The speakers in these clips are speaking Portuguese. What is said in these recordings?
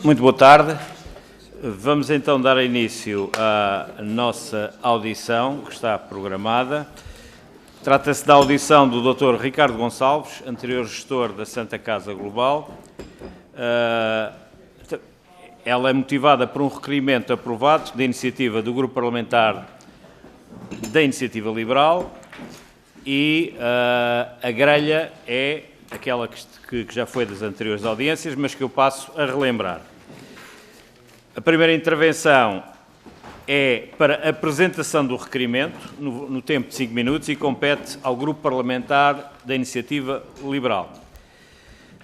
Muito boa tarde. Vamos então dar início à nossa audição, que está programada. Trata-se da audição do Dr. Ricardo Gonçalves, anterior gestor da Santa Casa Global. Ela é motivada por um requerimento aprovado da iniciativa do Grupo Parlamentar da Iniciativa Liberal e a grelha é aquela que já foi das anteriores audiências, mas que eu passo a relembrar. A primeira intervenção é para a apresentação do requerimento, no tempo de 5 minutos, e compete ao Grupo Parlamentar da Iniciativa Liberal.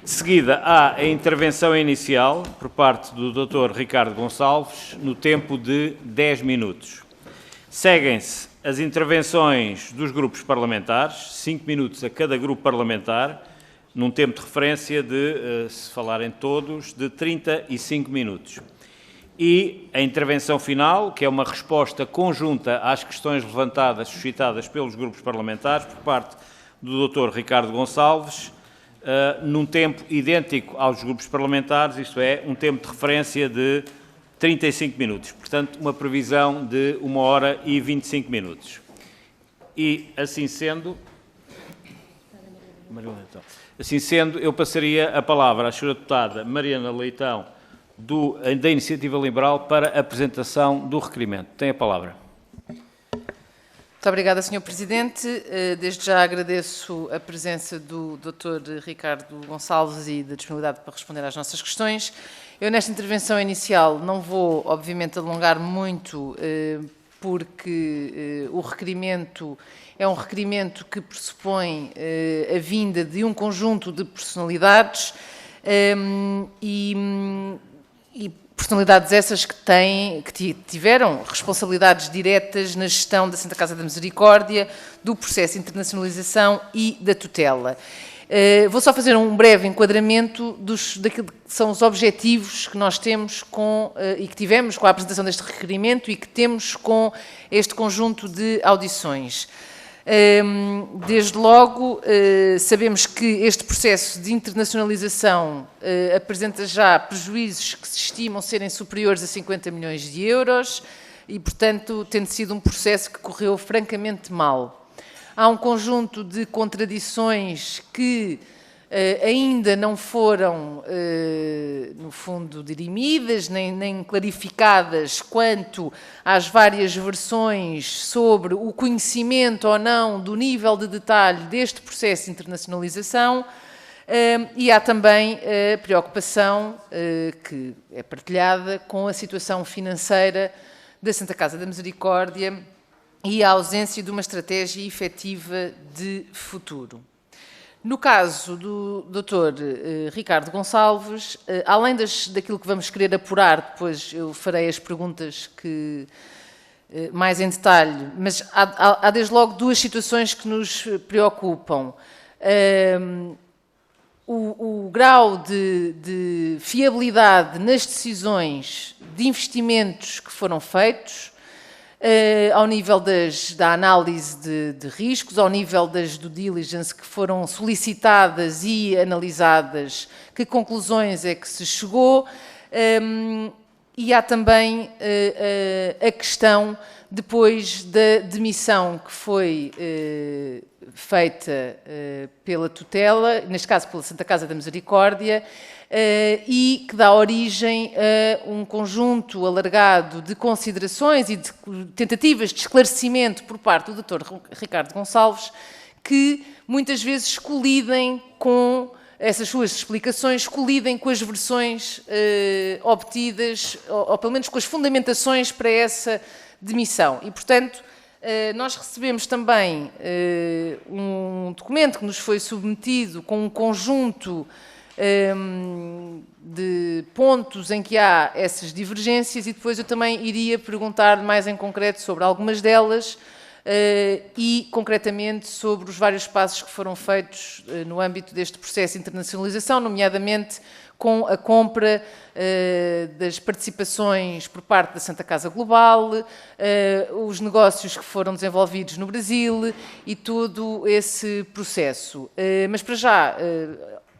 De seguida, há a intervenção inicial, por parte do Dr. Ricardo Gonçalves, no tempo de 10 minutos. Seguem-se as intervenções dos grupos parlamentares, 5 minutos a cada grupo parlamentar, num tempo de referência de, se falarem todos, de 35 minutos. E a intervenção final, que é uma resposta conjunta às questões levantadas, suscitadas pelos grupos parlamentares, por parte do Dr. Ricardo Gonçalves, num tempo idêntico aos grupos parlamentares, isto é, um tempo de referência de 35 minutos. Portanto, uma previsão de 1 hora e 25 minutos. E, assim sendo, eu passaria a palavra à senhora deputada Mariana Leitão, da Iniciativa Liberal, para a apresentação do requerimento. Tem a palavra. Muito obrigada, Sr. Presidente. Desde já agradeço a presença do Dr. Ricardo Gonçalves e da disponibilidade para responder às nossas questões. Eu, nesta intervenção inicial, não vou, obviamente, alongar muito, porque o requerimento é um requerimento que pressupõe a vinda de um conjunto de personalidades e personalidades essas que tiveram responsabilidades diretas na gestão da Santa Casa da Misericórdia, do processo de internacionalização e da tutela. Vou só fazer um breve enquadramento daquilo que são os objetivos que nós temos e que tivemos com a apresentação deste requerimento e que temos com este conjunto de audições. Desde logo, sabemos que este processo de internacionalização apresenta já prejuízos que se estimam serem superiores a 50 milhões de euros e, portanto, tendo sido um processo que correu francamente mal. Há um conjunto de contradições que ainda não foram, no fundo, dirimidas, nem clarificadas quanto às várias versões sobre o conhecimento ou não do nível de detalhe deste processo de internacionalização, e há também a preocupação que é partilhada com a situação financeira da Santa Casa da Misericórdia e a ausência de uma estratégia efetiva de futuro. No caso do Dr. Ricardo Gonçalves, além daquilo que vamos querer apurar, depois eu farei as perguntas mais em detalhe, mas há desde logo duas situações que nos preocupam. O grau de fiabilidade nas decisões de investimentos que foram feitos, ao nível da análise de riscos, ao nível das due diligence que foram solicitadas e analisadas, que conclusões é que se chegou, e há também a questão, depois da demissão que foi feita pela tutela, neste caso pela Santa Casa da Misericórdia, e que dá origem a um conjunto alargado de considerações e de tentativas de esclarecimento por parte do Dr. Ricardo Gonçalves, que muitas vezes colidem com essas suas explicações, colidem com as versões obtidas, ou pelo menos com as fundamentações para essa demissão. E, portanto, nós recebemos também um documento que nos foi submetido com um conjunto de pontos em que há essas divergências, e depois eu também iria perguntar mais em concreto sobre algumas delas e concretamente sobre os vários passos que foram feitos no âmbito deste processo de internacionalização, nomeadamente com a compra das participações por parte da Santa Casa Global, os negócios que foram desenvolvidos no Brasil e todo esse processo. Mas para já,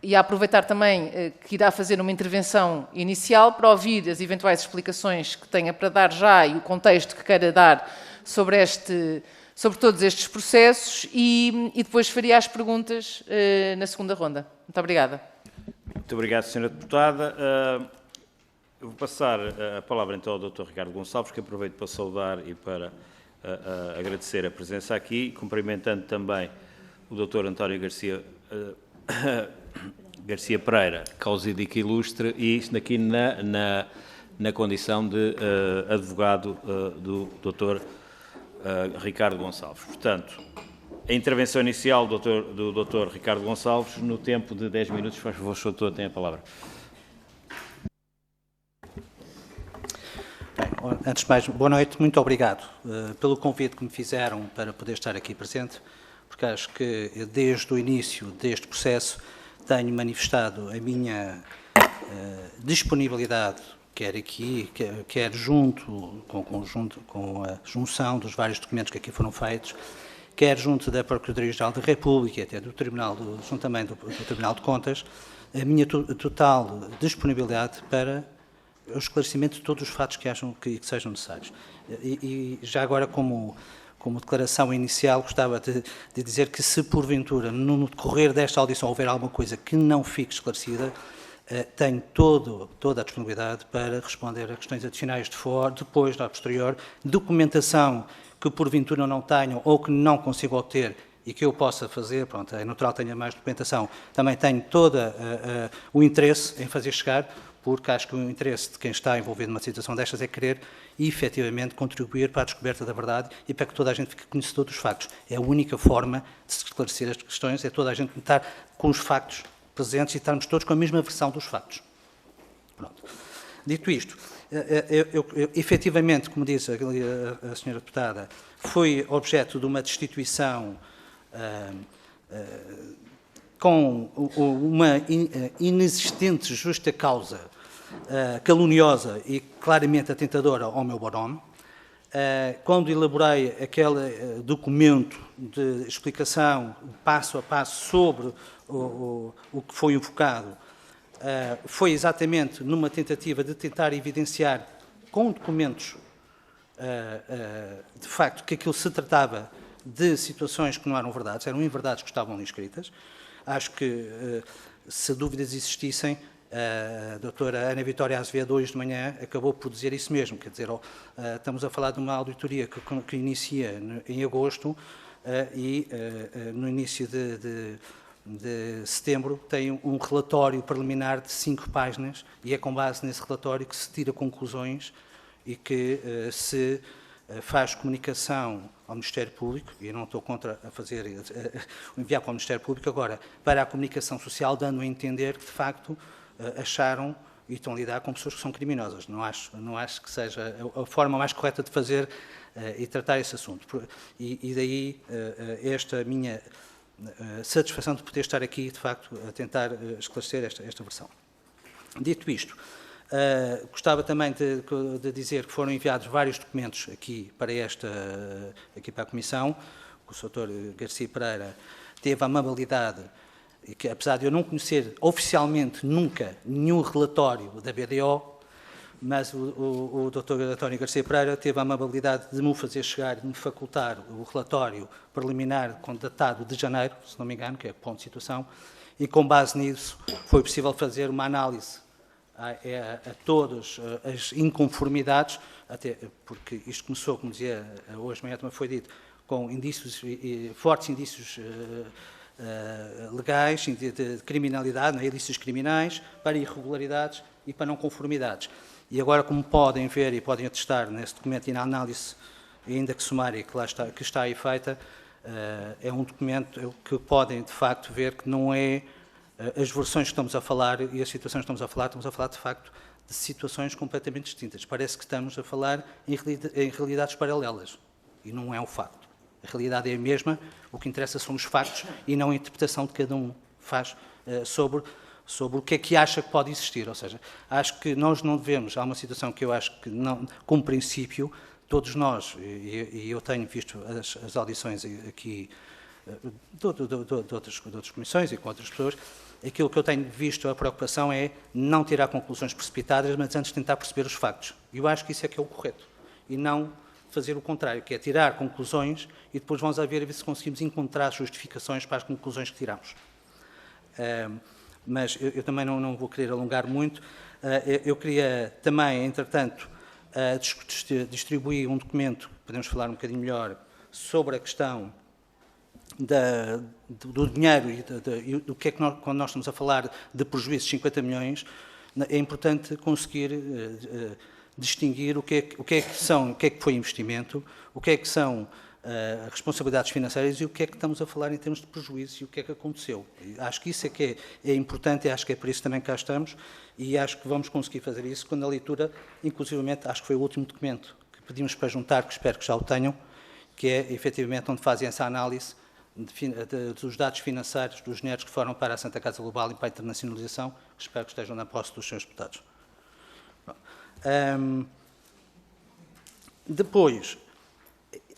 e a aproveitar também que irá fazer uma intervenção inicial para ouvir as eventuais explicações que tenha para dar já e o contexto que queira dar sobre todos estes processos e depois faria as perguntas na segunda ronda. Muito obrigada. Muito obrigado, Sra. Deputada. Eu vou passar a palavra então ao Dr. Ricardo Gonçalves, que aproveito para saudar e para agradecer a presença aqui, cumprimentando também o Dr. António Garcia Pereira, causídico ilustre, e isto aqui na condição de advogado do Dr. Ricardo Gonçalves. Portanto, a intervenção inicial do Dr. Ricardo Gonçalves, no tempo de 10 minutos, faz favor, Sr. Doutor, tem a palavra. Bem, antes de mais, boa noite, muito obrigado pelo convite que me fizeram para poder estar aqui presente, porque acho que desde o início deste processo tenho manifestado a minha disponibilidade, quer aqui, quer junto com a junção dos vários documentos que aqui foram feitos, quer junto da Procuradoria-Geral da República e até do Tribunal, junto também do Tribunal de Contas, a minha total disponibilidade para o esclarecimento de todos os fatos que acham que sejam necessários. E já agora, como declaração inicial, gostava de dizer que se porventura, no decorrer desta audição, houver alguma coisa que não fique esclarecida, tenho toda a disponibilidade para responder a questões adicionais depois, a posterior, documentação que porventura não tenham ou que não consigo obter e que eu possa fazer, pronto, é natural que tenha mais documentação, também tenho todo o interesse em fazer chegar, porque acho que o interesse de quem está envolvido numa situação destas é querer efetivamente contribuir para a descoberta da verdade e para que toda a gente fique conhecedor dos factos. É a única forma de se esclarecer as questões, é toda a gente estar com os factos presentes e estarmos todos com a mesma versão dos factos. Pronto. Dito isto, eu efetivamente, como disse a senhora deputada, foi objeto de uma destituição com uma inexistente justa causa caluniosa e claramente atentadora ao meu bom-nome. Quando elaborei aquele documento de explicação passo a passo sobre o que foi invocado, foi exatamente numa tentativa de tentar evidenciar com documentos de facto que aquilo se tratava de situações que não eram verdades, eram inverdades que estavam ali escritas. Acho que, se dúvidas existissem, a doutora Ana Vitória Azevedo, hoje de manhã, acabou por dizer isso mesmo, quer dizer, estamos a falar de uma auditoria que inicia em agosto e no início de setembro tem um relatório preliminar de 5 páginas e é com base nesse relatório que se tira conclusões e que se faz comunicação ao Ministério Público, e eu não estou contra enviar para o Ministério Público agora, para a comunicação social, dando a entender que, de facto, acharam e estão a lidar com pessoas que são criminosas. Não acho que seja a forma mais correta de fazer e tratar esse assunto. E daí esta minha satisfação de poder estar aqui, de facto, a tentar esclarecer esta versão. Dito isto, gostava também de dizer que foram enviados vários documentos aqui para a Comissão. O Sr. Garcia Pereira teve a amabilidade, e que, apesar de eu não conhecer oficialmente nunca nenhum relatório da BDO, mas o Dr. António Garcia Pereira teve a amabilidade de me fazer chegar, de me facultar o relatório preliminar datado de janeiro, se não me engano, que é ponto de situação, e com base nisso foi possível fazer uma análise a todas as inconformidades, até porque isto começou, como dizia hoje de manhã também foi dito, com fortes indícios legais, de criminalidade, ilícitos criminais, para irregularidades e para não conformidades. E agora, como podem ver e podem atestar nesse documento e na análise, ainda que sumária, que está aí feita, é um documento que podem, de facto, ver que não é as versões que estamos a falar e as situações que estamos a falar, de facto, de situações completamente distintas. Parece que estamos a falar em realidades paralelas, e não é um facto. A realidade é a mesma, o que interessa são os factos e não a interpretação de cada um faz sobre o que é que acha que pode existir. Ou seja, acho que nós não devemos, há uma situação que eu acho que, não, como princípio, todos nós, e eu tenho visto as audições aqui de outras comissões e com outras pessoas, aquilo que eu tenho visto, a preocupação é não tirar conclusões precipitadas, mas antes tentar perceber os factos. E eu acho que isso é que é o correto. E não fazer o contrário, que é tirar conclusões e depois vamos a ver se conseguimos encontrar justificações para as conclusões que tiramos. Mas eu também não vou querer alongar muito. Eu queria também, entretanto, distribuir um documento, podemos falar um bocadinho melhor, sobre a questão do dinheiro e do que é que quando nós estamos a falar de prejuízos de 50 milhões, é importante conseguir distinguir o que é que foi investimento, o que é que são responsabilidades financeiras e o que é que estamos a falar em termos de prejuízos e o que é que aconteceu. Acho que isso é que é importante e acho que é por isso também que cá estamos e acho que vamos conseguir fazer isso quando a leitura, inclusivamente, acho que foi o último documento que pedimos para juntar, que espero que já o tenham, que é efetivamente onde fazem essa análise dos dados financeiros dos dinheiros que foram para a Santa Casa Global e para a internacionalização, que espero que estejam na posse dos senhores deputados. Depois,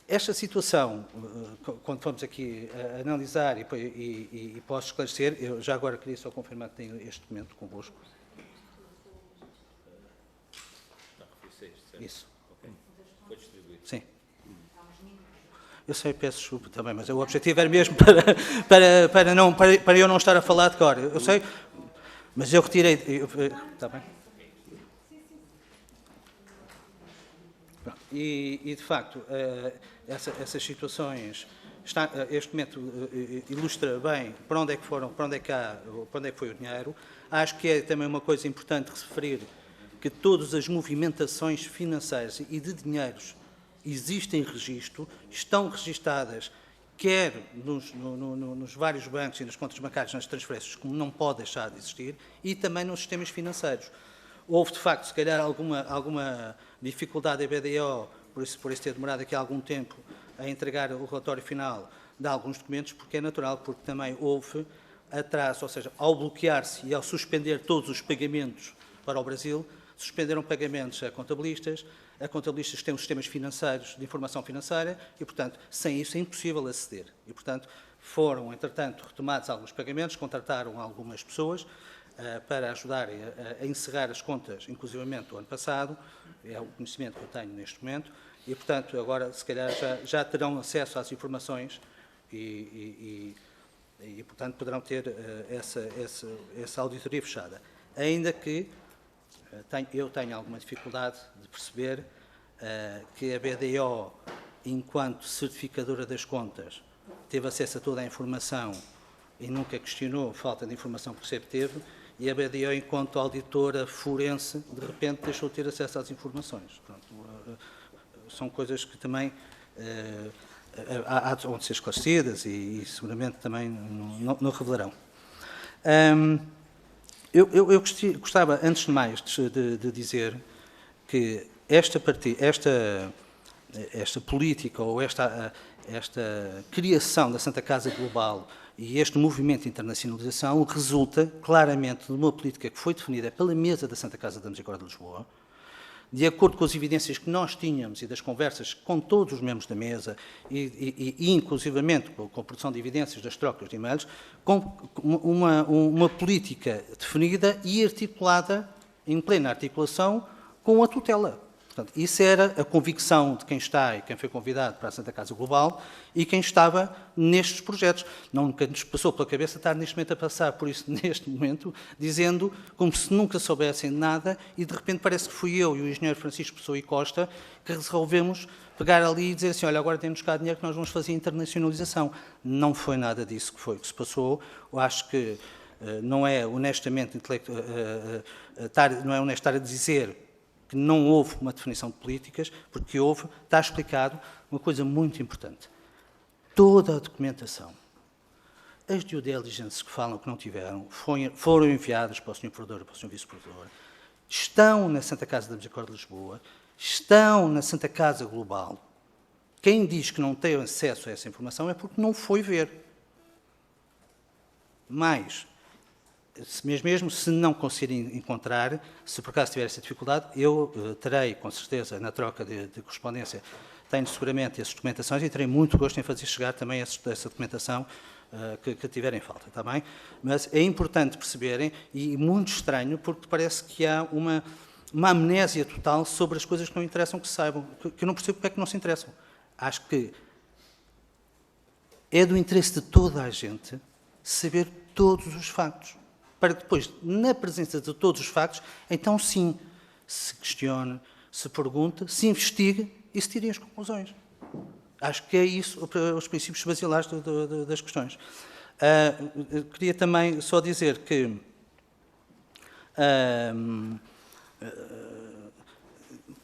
esta situação, quando fomos aqui analisar e posso esclarecer, eu já agora queria só confirmar que tenho este documento convosco. Isso. Foi distribuído. Sim. Eu sei, peço desculpa também, mas o objetivo era mesmo para eu não estar a falar de cor. Eu sei, mas eu retirei. Está bem? E de facto, essas situações, este documento ilustra bem para onde é que foram, para onde é que foi o dinheiro. Acho que é também uma coisa importante referir que todas as movimentações financeiras e de dinheiros existem registro, estão registadas, quer nos vários bancos e nas contas bancárias, nas transferências, como não pode deixar de existir, e também nos sistemas financeiros. Houve, de facto, se calhar, alguma dificuldade da BDO, por isso ter demorado aqui algum tempo a entregar o relatório final de alguns documentos, porque é natural, porque também houve atraso, ou seja, ao bloquear-se e ao suspender todos os pagamentos para o Brasil, suspenderam pagamentos a contabilistas que têm os sistemas financeiros de informação financeira e, portanto, sem isso é impossível aceder. E, portanto, foram, entretanto, retomados alguns pagamentos, contrataram algumas pessoas para ajudarem a encerrar as contas, inclusivamente do ano passado, é o conhecimento que eu tenho neste momento, e, portanto, agora, se calhar, já terão acesso às informações e portanto, poderão ter essa auditoria fechada. Ainda que eu tenho alguma dificuldade de perceber que a BDO, enquanto certificadora das contas, teve acesso a toda a informação e nunca questionou falta de informação que sempre teve, e a BDO, enquanto auditora forense, de repente deixou de ter acesso às informações. Pronto, são coisas que também há de ser esclarecidas e seguramente também não revelarão. Eu gostava, antes de mais, de dizer que esta política ou esta criação da Santa Casa Global e este movimento de internacionalização resulta claramente de uma política que foi definida pela mesa da Santa Casa da Misericórdia de Lisboa, de acordo com as evidências que nós tínhamos e das conversas com todos os membros da mesa e inclusivamente com a produção de evidências das trocas de e-mails, com uma política definida e articulada, em plena articulação, com a tutela. Portanto, isso era a convicção de quem está e quem foi convidado para a Santa Casa Global e quem estava nestes projetos. Nunca nos passou pela cabeça estar neste momento a passar por isso, neste momento, dizendo como se nunca soubessem nada e de repente parece que fui eu e o engenheiro Francisco Pessoa e Costa que resolvemos pegar ali e dizer assim, olha, agora temos cá dinheiro que nós vamos fazer internacionalização. Não foi nada disso que se passou. Eu acho que não é honestamente não é honesto estar a dizer que não houve uma definição de políticas, porque está explicado uma coisa muito importante. Toda a documentação, as due diligence que falam que não tiveram, foram enviadas para o Sr. Provedor e para o Sr. Vice-Provedor, estão na Santa Casa da Misericórdia de Lisboa, estão na Santa Casa Global. Quem diz que não tem acesso a essa informação é porque não foi ver. Mas, mesmo se não conseguirem encontrar, se por acaso tiver essa dificuldade, eu terei, com certeza, na troca de correspondência, tenho seguramente essas documentações e terei muito gosto em fazer chegar também essa documentação que tiverem falta, está bem? Mas é importante perceberem, e muito estranho, porque parece que há uma amnésia total sobre as coisas que não interessam que se saibam, que eu não percebo porque é que não se interessam. Acho que é do interesse de toda a gente saber todos os factos, para que depois, na presença de todos os factos, então sim, se questione, se pergunte, se investigue e se tirem as conclusões. Acho que é isso, os princípios basilares das questões. Queria também só dizer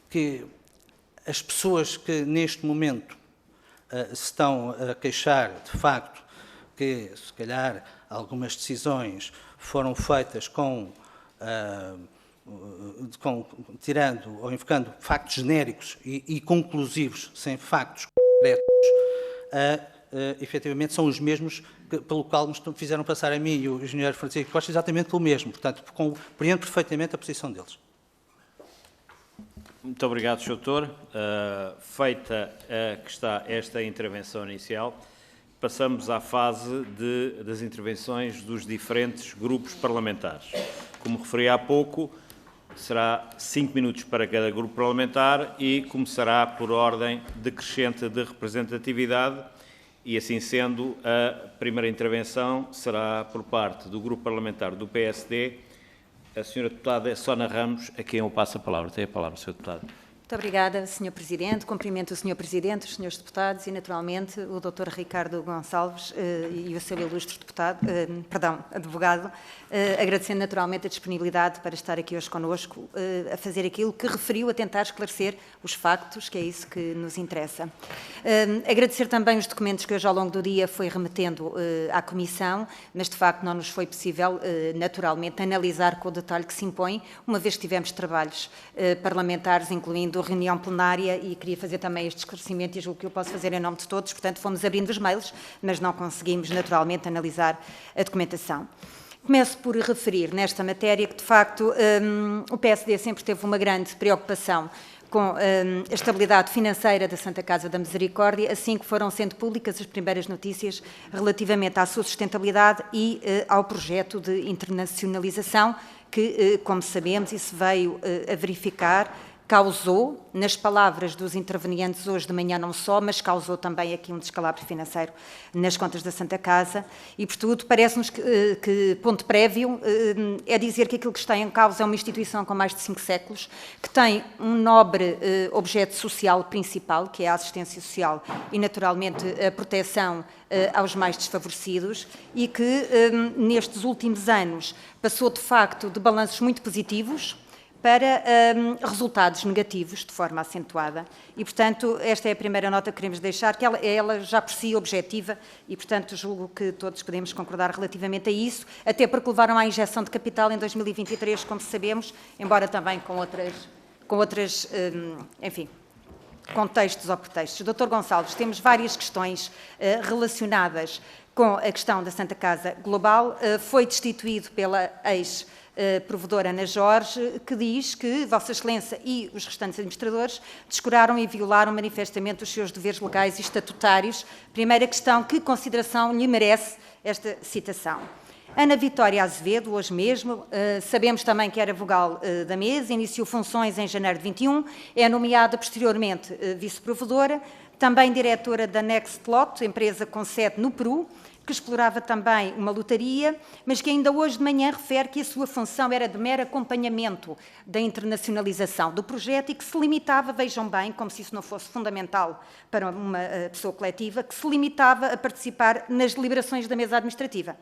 que as pessoas que neste momento se estão a queixar, de facto, que se calhar algumas decisões foram feitas tirando ou invocando factos genéricos e conclusivos, sem factos concretos, efetivamente são os mesmos pelo qual me fizeram passar a mim e o engenheiro Francisco Costa exatamente pelo mesmo. Portanto, compreendo perfeitamente a posição deles. Muito obrigado, Sr. Doutor. Feita que está esta intervenção inicial, passamos à fase das intervenções dos diferentes grupos parlamentares. Como referi há pouco, será 5 minutos para cada grupo parlamentar e começará por ordem decrescente de representatividade e, assim sendo, a primeira intervenção será por parte do grupo parlamentar do PSD, a Sra. Deputada Sónia Ramos, a quem eu passo a palavra. Tem a palavra, Sr. Deputado. Muito obrigada, Sr. Presidente. Cumprimento o Sr. Presidente, os Srs. Deputados e, naturalmente, o Dr. Ricardo Gonçalves e o seu ilustre advogado, agradecendo naturalmente a disponibilidade para estar aqui hoje connosco a fazer aquilo que referiu, a tentar esclarecer os factos, que é isso que nos interessa. Agradecer também os documentos que hoje ao longo do dia foi remetendo à Comissão, mas de facto não nos foi possível, naturalmente, analisar com o detalhe que se impõe, uma vez que tivemos trabalhos parlamentares, incluindo reunião plenária, e queria fazer também este esclarecimento e julgo que eu posso fazer em nome de todos, portanto fomos abrindo os mails, mas não conseguimos naturalmente analisar a documentação. Começo por referir nesta matéria que de facto o PSD sempre teve uma grande preocupação com a estabilidade financeira da Santa Casa da Misericórdia, assim que foram sendo públicas as primeiras notícias relativamente à sua sustentabilidade e ao projeto de internacionalização que, como sabemos, e se veio a verificar, causou, nas palavras dos intervenientes hoje de manhã não só, mas causou também aqui um descalabro financeiro nas contas da Santa Casa e, portanto, parece-nos que ponto prévio é dizer que aquilo que está em causa é uma instituição com mais de 5 séculos, que tem um nobre objeto social principal, que é a assistência social e, naturalmente, a proteção aos mais desfavorecidos e que, nestes últimos anos, passou, de facto, de balanços muito positivos para resultados negativos, de forma acentuada. E, portanto, esta é a primeira nota que queremos deixar, que ela já por si objetiva e, portanto, julgo que todos podemos concordar relativamente a isso, até porque levaram à injeção de capital em 2023, como sabemos, embora também com outras enfim, contextos ou pretextos. Dr. Gonçalves, temos várias questões relacionadas com a questão da Santa Casa Global. Foi destituído pela provedora Ana Jorge, que diz que Vossa Excelência e os restantes administradores descuraram e violaram manifestamente os seus deveres legais e estatutários. Primeira questão, que consideração lhe merece esta citação? Ana Vitória Azevedo, hoje mesmo, sabemos também que era vogal da mesa, iniciou funções em janeiro de 21, é nomeada posteriormente vice-provedora, também diretora da Nextlot, empresa com sede no Peru, que explorava também uma lotaria, mas que ainda hoje de manhã refere que a sua função era de mero acompanhamento da internacionalização do projeto e que se limitava, vejam bem, como se isso não fosse fundamental para uma pessoa coletiva, que se limitava a participar nas deliberações da mesa administrativa,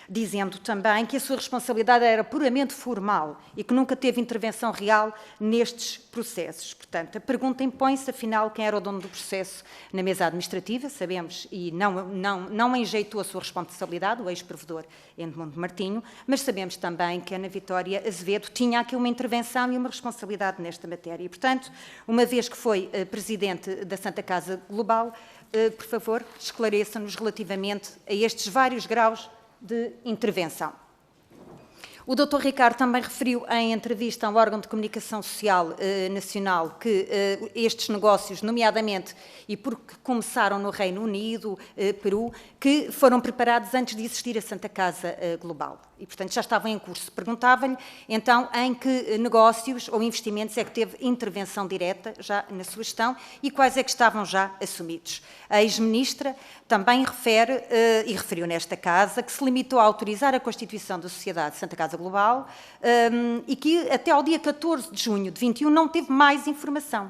dizendo também que a sua responsabilidade era puramente formal e que nunca teve intervenção real nestes processos. Portanto, a pergunta impõe-se, afinal, quem era o dono do processo na mesa administrativa, sabemos, e não enjeitou a sua responsabilidade, o ex-provedor Edmundo Martinho, mas sabemos também que Ana Vitória Azevedo tinha aqui uma intervenção e uma responsabilidade nesta matéria. E, portanto, uma vez que foi presidente da Santa Casa Global, por favor, esclareça-nos relativamente a estes vários graus de intervenção. O Dr. Ricardo também referiu em entrevista a um órgão de comunicação social nacional que estes negócios, nomeadamente, e porque começaram no Reino Unido, Peru, que foram preparados antes de existir a Santa Casa Global. E, portanto, já estavam em curso. Perguntava-lhe, então, em que negócios ou investimentos é que teve intervenção direta já na sua gestão e quais é que estavam já assumidos. A ex-ministra também refere, e referiu nesta Casa, que se limitou a autorizar a constituição da Sociedade Santa Casa Global e que até ao dia 14 de junho de 21 não teve mais informação.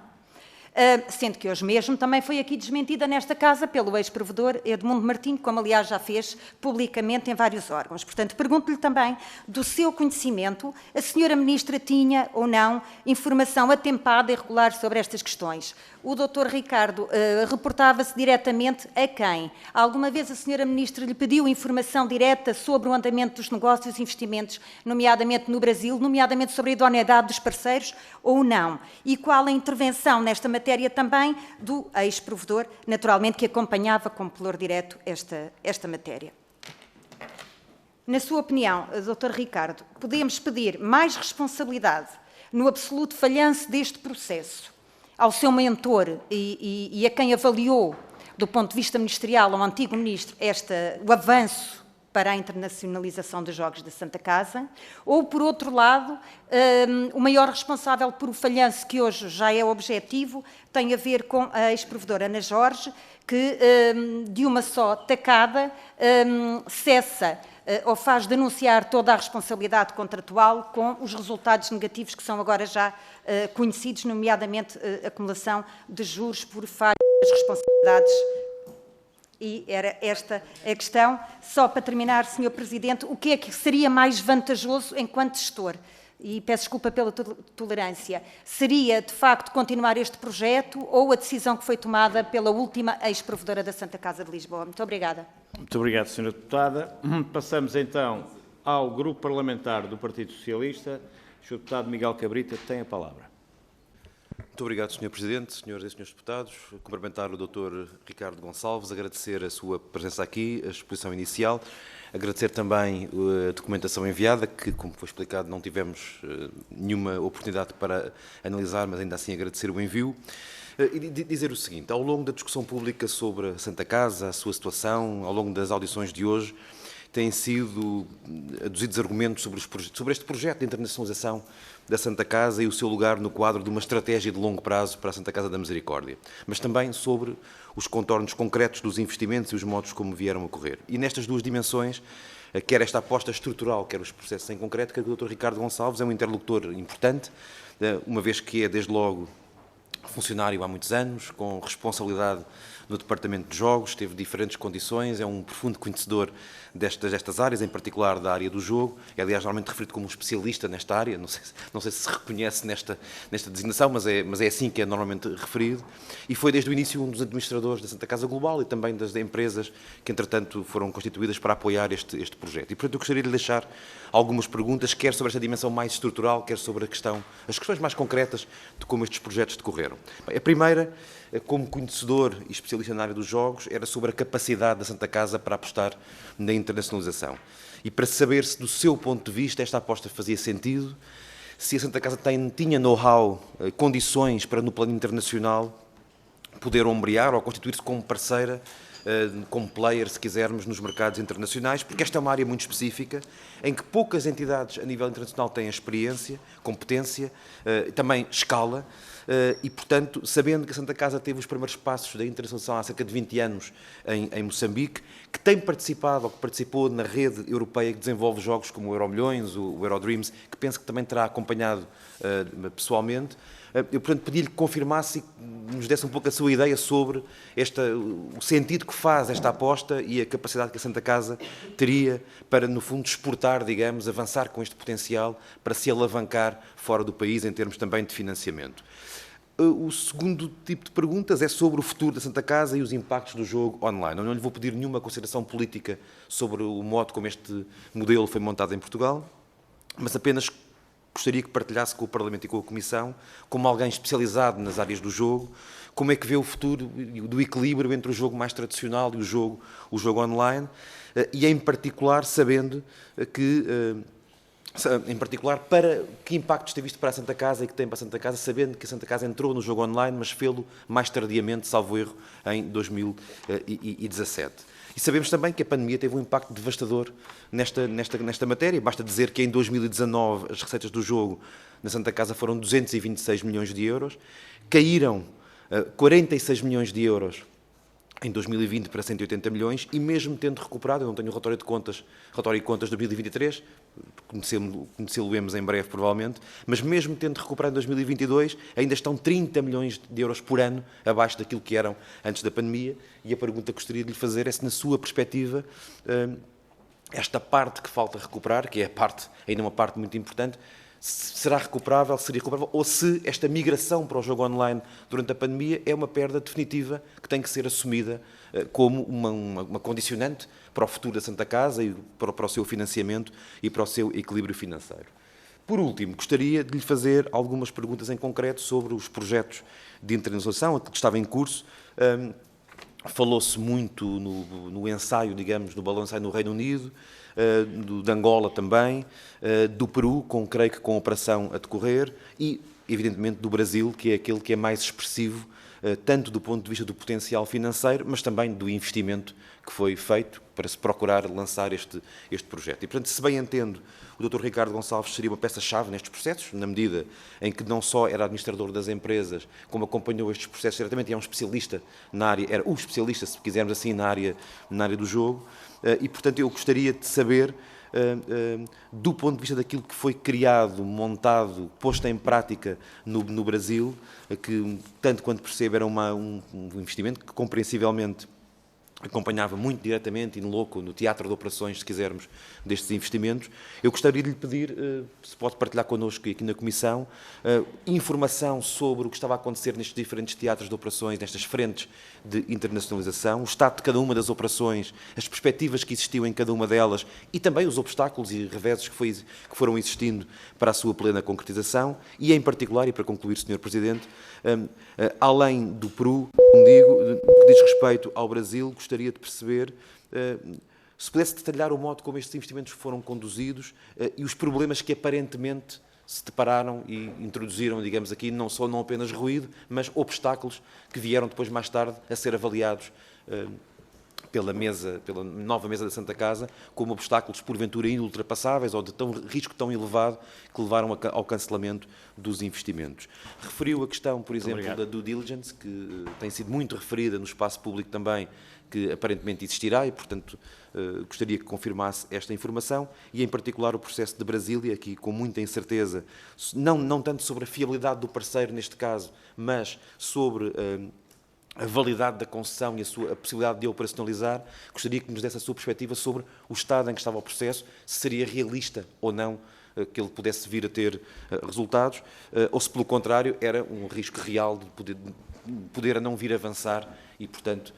Sendo que hoje mesmo também foi aqui desmentida nesta Casa pelo ex-provedor Edmundo Martinho, como aliás já fez publicamente em vários órgãos. Portanto, pergunto-lhe também, do seu conhecimento, a senhora Ministra tinha ou não informação atempada e regular sobre estas questões? O Dr. Ricardo reportava-se diretamente a quem? Alguma vez a senhora Ministra lhe pediu informação direta sobre o andamento dos negócios e investimentos, nomeadamente no Brasil, nomeadamente sobre a idoneidade dos parceiros ou não? E qual a intervenção nesta matéria também do ex-provedor, naturalmente, que acompanhava como pelour direto esta matéria? Na sua opinião, Dr. Ricardo, podemos pedir mais responsabilidade no absoluto falhanço deste processo ao seu mentor e a quem avaliou, do ponto de vista ministerial, ao antigo ministro, o avanço para a internacionalização dos Jogos da Santa Casa, ou, por outro lado, o maior responsável por o falhanço, que hoje já é objetivo, tem a ver com a ex-provedora Ana Jorge, que, de uma só tacada, cessa ou faz denunciar toda a responsabilidade contratual com os resultados negativos que são agora já conhecidos, nomeadamente a acumulação de juros por falha das responsabilidades. E era esta a questão. Só para terminar, Sr. Presidente, o que é que seria mais vantajoso enquanto gestor? E peço desculpa pela tolerância. Seria, de facto, continuar este projeto ou a decisão que foi tomada pela última ex-provedora da Santa Casa de Lisboa? Muito obrigada. Muito obrigado, Sra. Deputada. Passamos então ao Grupo Parlamentar do Partido Socialista. O Sr. Deputado Miguel Cabrita tem a palavra. Muito obrigado, Sr. Presidente, Senhoras e Senhores Deputados. Cumprimentar o Dr. Ricardo Gonçalves, agradecer a sua presença aqui, a exposição inicial, agradecer também a documentação enviada, que, como foi explicado, não tivemos nenhuma oportunidade para analisar, mas ainda assim agradecer o envio. E dizer o seguinte: ao longo da discussão pública sobre a Santa Casa, a sua situação, ao longo das audições de hoje, têm sido aduzidos argumentos sobre este projeto de internacionalização da Santa Casa e o seu lugar no quadro de uma estratégia de longo prazo para a Santa Casa da Misericórdia, mas também sobre os contornos concretos dos investimentos e os modos como vieram a ocorrer. E nestas duas dimensões, quer esta aposta estrutural, quer os processos em concreto, que o Dr. Ricardo Gonçalves é um interlocutor importante, uma vez que é, desde logo, funcionário há muitos anos, com responsabilidade no Departamento de Jogos, teve diferentes condições, é um profundo conhecedor destas áreas, em particular da área do jogo, é aliás normalmente referido como um especialista nesta área, não sei se reconhece nesta designação, mas é assim que é normalmente referido, e foi desde o início um dos administradores da Santa Casa Global e também das empresas que entretanto foram constituídas para apoiar este projeto. E portanto eu gostaria de deixar algumas perguntas, quer sobre esta dimensão mais estrutural, quer sobre as questões mais concretas de como estes projetos decorreram. A primeira, como conhecedor e especialista na área dos jogos, era sobre a capacidade da Santa Casa para apostar na internacionalização. E para saber se, do seu ponto de vista, esta aposta fazia sentido, se a Santa Casa tinha know-how, condições para, no plano internacional, poder ombrear ou constituir-se como parceira, como player, se quisermos, nos mercados internacionais, porque esta é uma área muito específica, em que poucas entidades a nível internacional têm experiência, competência, também escala, e, portanto, sabendo que a Santa Casa teve os primeiros passos da internacionalização há cerca de 20 anos em Moçambique, que tem participado ou que participou na rede europeia que desenvolve jogos como o Euromilhões, o Eurodreams, que penso que também terá acompanhado pessoalmente, eu, portanto, pedi-lhe que confirmasse e nos desse um pouco a sua ideia sobre o sentido que faz esta aposta e a capacidade que a Santa Casa teria para, no fundo, exportar, digamos, avançar com este potencial para se alavancar fora do país em termos também de financiamento. O segundo tipo de perguntas é sobre o futuro da Santa Casa e os impactos do jogo online. Eu não lhe vou pedir nenhuma consideração política sobre o modo como este modelo foi montado em Portugal, mas apenas gostaria que partilhasse com o Parlamento e com a Comissão, como alguém especializado nas áreas do jogo, como é que vê o futuro do equilíbrio entre o jogo mais tradicional e o jogo online, e em particular sabendo que em particular, para que impactos teve isto para a Santa Casa e que tem para a Santa Casa, sabendo que a Santa Casa entrou no jogo online, mas fê-lo mais tardiamente, salvo erro, em 2017. E sabemos também que a pandemia teve um impacto devastador nesta matéria. Basta dizer que em 2019 as receitas do jogo na Santa Casa foram 226 milhões de euros, caíram 46 milhões de euros em 2020 para 180 milhões e mesmo tendo recuperado, eu não tenho o relatório de contas de 2023, conhecê-lo-emos em breve provavelmente, mas mesmo tendo recuperado em 2022, ainda estão 30 milhões de euros por ano abaixo daquilo que eram antes da pandemia, e a pergunta que gostaria de lhe fazer é se, na sua perspectiva, esta parte que falta recuperar, que é ainda uma parte muito importante, seria recuperável, ou se esta migração para o jogo online durante a pandemia é uma perda definitiva que tem que ser assumida como uma condicionante para o futuro da Santa Casa e para o seu financiamento e para o seu equilíbrio financeiro. Por último, gostaria de lhe fazer algumas perguntas em concreto sobre os projetos de internacionalização que estava em curso. Falou-se muito no ensaio, digamos, no balão ensaio no Reino Unido, de Angola também, do Peru, creio que com a operação a decorrer, e, evidentemente, do Brasil, que é aquele que é mais expressivo, tanto do ponto de vista do potencial financeiro, mas também do investimento que foi feito para se procurar lançar este projeto. E, portanto, se bem entendo, o Dr. Ricardo Gonçalves seria uma peça-chave nestes processos, na medida em que não só era administrador das empresas, como acompanhou estes processos diretamente, e é um especialista na área, era o especialista, se quisermos assim, na área do jogo, e, portanto, eu gostaria de saber, do ponto de vista daquilo que foi criado, montado, posto em prática no Brasil, que, tanto quanto percebo, era um investimento que, compreensivelmente, acompanhava muito diretamente e no teatro de operações, se quisermos, destes investimentos. Eu gostaria de lhe pedir, se pode partilhar connosco aqui na Comissão, informação sobre o que estava a acontecer nestes diferentes teatros de operações, nestas frentes de internacionalização, o estado de cada uma das operações, as perspectivas que existiam em cada uma delas e também os obstáculos e reveses que foram existindo para a sua plena concretização e, em particular, e para concluir, Sr. Presidente, além do Peru, como digo, no que diz respeito ao Brasil, gostaria de perceber se pudesse detalhar o modo como estes investimentos foram conduzidos e os problemas que aparentemente se depararam e introduziram, digamos aqui, não apenas ruído, mas obstáculos que vieram depois, mais tarde, a ser avaliados pela nova mesa da Santa Casa, como obstáculos porventura inultrapassáveis ou de risco tão elevado que levaram ao cancelamento dos investimentos. Referiu a questão, por exemplo, da due diligence, que tem sido muito referida no espaço público também, que aparentemente existirá e, portanto, gostaria que confirmasse esta informação e, em particular, o processo de Brasília, aqui com muita incerteza, não tanto sobre a fiabilidade do parceiro neste caso, mas sobre a validade da concessão e a possibilidade de a operacionalizar. Gostaria que nos desse a sua perspectiva sobre o estado em que estava o processo, se seria realista ou não que ele pudesse vir a ter resultados, ou se, pelo contrário, era um risco real de poder a não vir avançar e, portanto,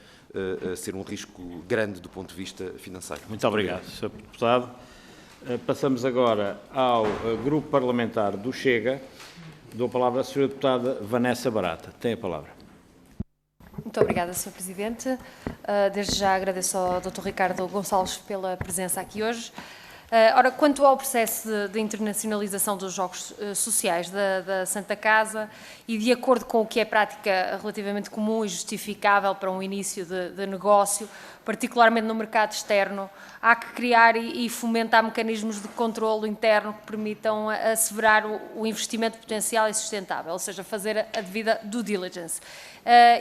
ser um risco grande do ponto de vista financeiro. Muito obrigado, Sr. Deputado. Passamos agora ao Grupo Parlamentar do Chega. Dou a palavra à Sra. Deputada Vanessa Barata. Tem a palavra. Muito obrigada, Sr. Presidente. Desde já agradeço ao Dr. Ricardo Gonçalves pela presença aqui hoje. Ora, quanto ao processo de internacionalização dos jogos sociais da Santa Casa e de acordo com o que é prática relativamente comum e justificável para um início de negócio, particularmente no mercado externo, há que criar e fomentar mecanismos de controlo interno que permitam asseverar o investimento potencial e sustentável, ou seja, fazer a devida due diligence.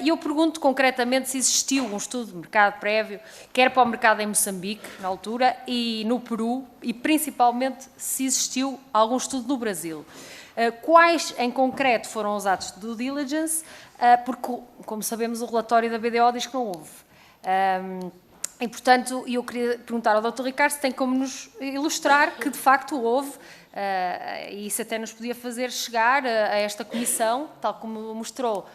E eu pergunto concretamente se existiu um estudo de mercado prévio, quer para o mercado em Moçambique, na altura, e no Peru, e principalmente se existiu algum estudo no Brasil. Quais, em concreto, foram os atos de due diligence? Porque, como sabemos, o relatório da BDO diz que não houve. E, portanto, eu queria perguntar ao Dr. Ricardo se tem como nos ilustrar que, de facto, houve, e isso até nos podia fazer chegar a esta comissão, tal como mostrou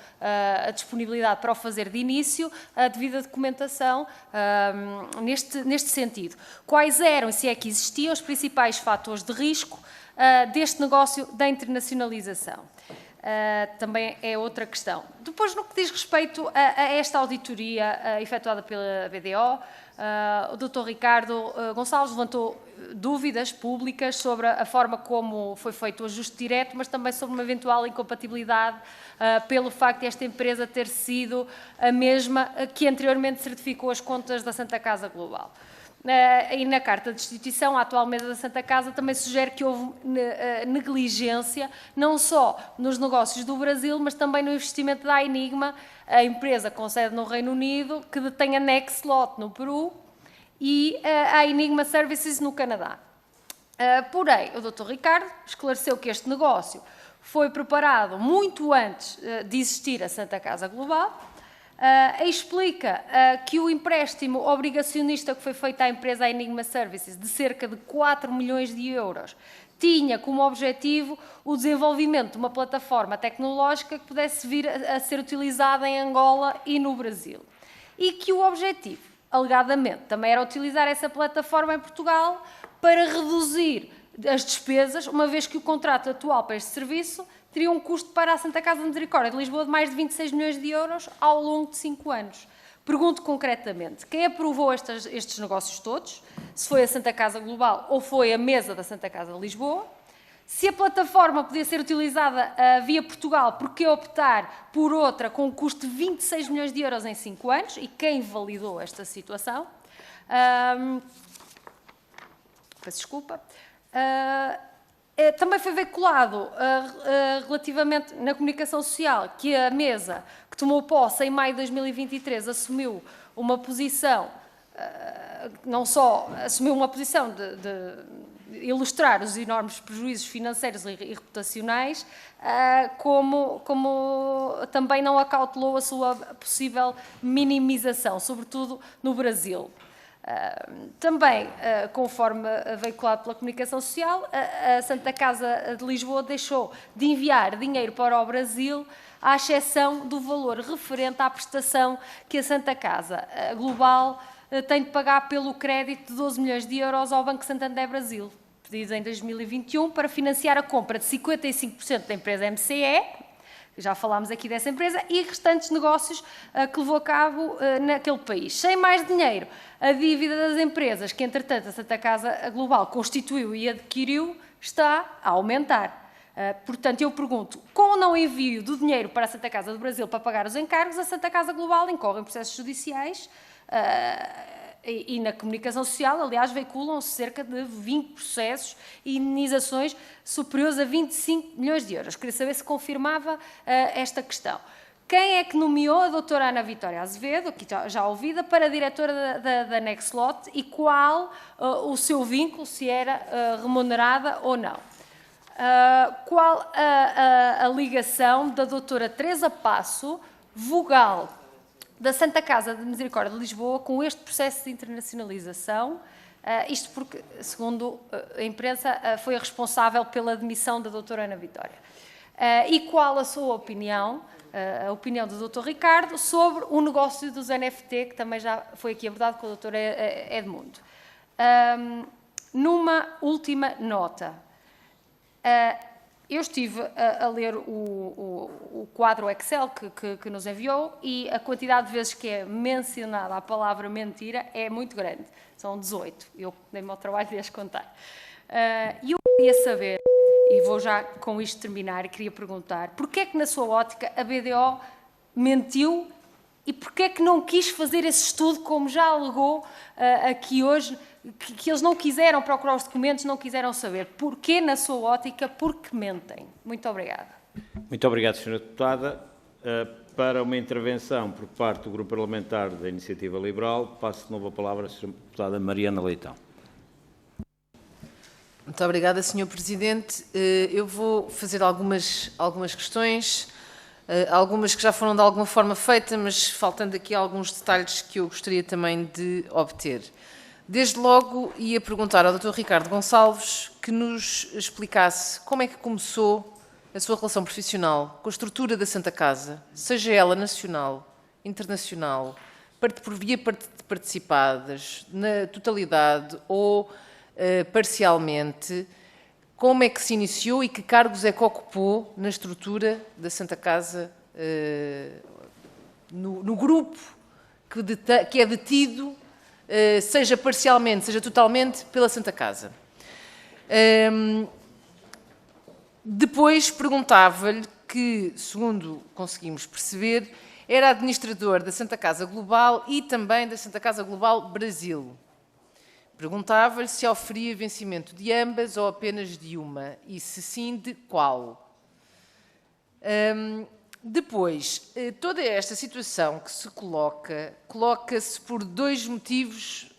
a disponibilidade para o fazer de início, a devida documentação neste sentido. Quais eram, se é que existiam, os principais fatores de risco deste negócio da internacionalização? Também é outra questão. Depois, no que diz respeito a esta auditoria efetuada pela BDO, o Dr. Ricardo Gonçalves levantou dúvidas públicas sobre a forma como foi feito o ajuste direto, mas também sobre uma eventual incompatibilidade pelo facto de esta empresa ter sido a mesma que anteriormente certificou as contas da Santa Casa Global. E na Carta de Destituição, a atual mesa da Santa Casa também sugere que houve negligência, não só nos negócios do Brasil, mas também no investimento da Enigma, a empresa com sede no Reino Unido, que detém a Nexlot no Peru, e a Enigma Services no Canadá. Porém, o Dr. Ricardo esclareceu que este negócio foi preparado muito antes de existir a Santa Casa Global, explica que o empréstimo obrigacionista que foi feito à empresa Enigma Services, de cerca de 4 milhões de euros, tinha como objetivo o desenvolvimento de uma plataforma tecnológica que pudesse vir a ser utilizada em Angola e no Brasil. E que o objetivo, alegadamente, também era utilizar essa plataforma em Portugal para reduzir as despesas, uma vez que o contrato atual para este serviço teria um custo para a Santa Casa de Misericórdia de Lisboa de mais de 26 milhões de euros ao longo de 5 anos. Pergunto concretamente, quem aprovou estes negócios todos? Se foi a Santa Casa Global ou foi a mesa da Santa Casa de Lisboa? Se a plataforma podia ser utilizada via Portugal, por que optar por outra com um custo de 26 milhões de euros em 5 anos? E quem validou esta situação? Peço desculpa. Também foi veiculado relativamente na comunicação social que a mesa que tomou posse em maio de 2023 assumiu uma posição, não só assumiu uma posição de ilustrar os enormes prejuízos financeiros e reputacionais, como também não acautelou a sua possível minimização, sobretudo no Brasil. Também, conforme veiculado pela comunicação social, a Santa Casa de Lisboa deixou de enviar dinheiro para o Brasil, à exceção do valor referente à prestação que a Santa Casa Global tem de pagar pelo crédito de 12 milhões de euros ao Banco Santander Brasil, pedido em 2021 para financiar a compra de 55% da empresa MCE, já falámos aqui dessa empresa, e restantes negócios que levou a cabo naquele país. Sem mais dinheiro, a dívida das empresas que, entretanto, a Santa Casa Global constituiu e adquiriu está a aumentar. Portanto, eu pergunto, com o não envio do dinheiro para a Santa Casa do Brasil para pagar os encargos, a Santa Casa Global incorre em processos judiciais e na comunicação social, aliás, veiculam-se cerca de 20 processos e indenizações superiores a 25 milhões de euros. Queria saber se confirmava esta questão. Quem é que nomeou a doutora Ana Vitória Azevedo, aqui já ouvida, para a diretora da Nexlot e qual o seu vínculo, se era remunerada ou não? Qual a ligação da doutora Teresa Passo, vogal da Santa Casa de Misericórdia de Lisboa, com este processo de internacionalização? Isto porque, segundo a imprensa, foi a responsável pela demissão da doutora Ana Vitória. E qual a sua opinião, a opinião do Dr. Ricardo, sobre o negócio dos NFT, que também já foi aqui abordado com o Dr. Edmundo? Numa última nota, eu estive a ler o quadro Excel que nos enviou e a quantidade de vezes que é mencionada a palavra mentira é muito grande. São 18. Eu dei-me ao trabalho de as contar. E eu queria saber, e vou já com isto terminar, e queria perguntar, porquê é que na sua ótica a BDO mentiu e porquê é que não quis fazer esse estudo, como já alegou aqui hoje, que eles não quiseram procurar os documentos, não quiseram saber. Porquê, na sua ótica, porque mentem? Muito obrigada. Muito obrigado, Sra. Deputada. Para uma intervenção por parte do Grupo Parlamentar da Iniciativa Liberal, passo de novo a palavra à Sra. Deputada Mariana Leitão. Muito obrigada, Sr. Presidente. Eu vou fazer algumas questões, algumas que já foram de alguma forma feitas, mas faltando aqui alguns detalhes que eu gostaria também de obter. Desde logo ia perguntar ao Dr. Ricardo Gonçalves que nos explicasse como é que começou a sua relação profissional com a estrutura da Santa Casa, seja ela nacional, internacional, por via participadas, na totalidade ou parcialmente, como é que se iniciou e que cargos é que ocupou na estrutura da Santa Casa, no grupo que é detido seja parcialmente, seja totalmente, pela Santa Casa. Depois perguntava-lhe que, segundo conseguimos perceber, era administrador da Santa Casa Global e também da Santa Casa Global Brasil. Perguntava-lhe se oferia vencimento de ambas ou apenas de uma, e se sim, de qual. Depois, toda esta situação que se coloca-se por dois motivos,